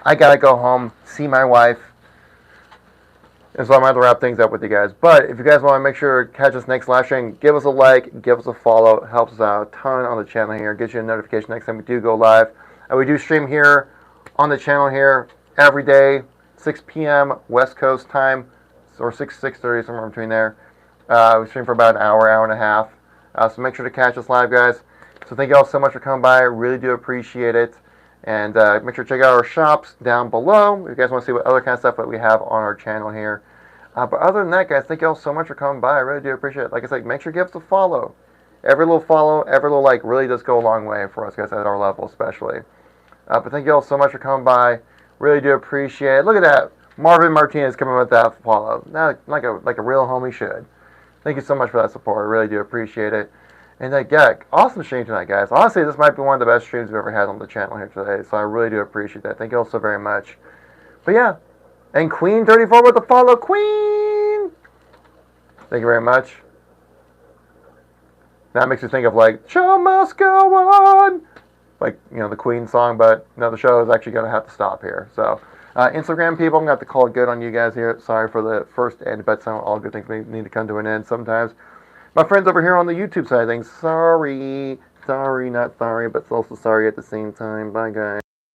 I gotta go home, see my wife, and so I'm going to have to wrap things up with you guys. But if you guys want to make sure to catch us next live stream, give us a like, give us a follow. It helps us out a ton on the channel here. It gets you a notification next time we do go live. And we do stream here on the channel here every day, 6 p.m. West Coast time, or 6:30, somewhere between there. We stream for about an hour, hour and a half. So make sure to catch us live, guys. So thank you all so much for coming by. I really do appreciate it. And make sure to check out our shops down below if you guys want to see what other kind of stuff that we have on our channel here. But other than that, guys, thank you all so much for coming by. I really do appreciate it. Like I said, make sure to give us a follow. Every little follow, every little like really does go a long way for us, guys, at our level especially. But thank you all so much for coming by. Really do appreciate it. Look at that. Marvin Martinez coming with that follow. Now, like a real homie should. Thank you so much for that support. I really do appreciate it. And yeah, awesome stream tonight, guys. Honestly, this might be one of the best streams we've ever had on the channel here today. So I really do appreciate that. Thank you all so very much. But yeah, and Queen34 with the follow. Queen! Thank you very much. That makes me think of like, show must go on! Like, you know, the Queen song, but no, the show is actually going to have to stop here. So, Instagram people, I'm going to have to call it good on you guys here. Sorry for the first end, but all good things need to come to an end sometimes. My friends over here on the YouTube side of things, sorry. Sorry, not sorry, but also sorry at the same time. Bye, guys.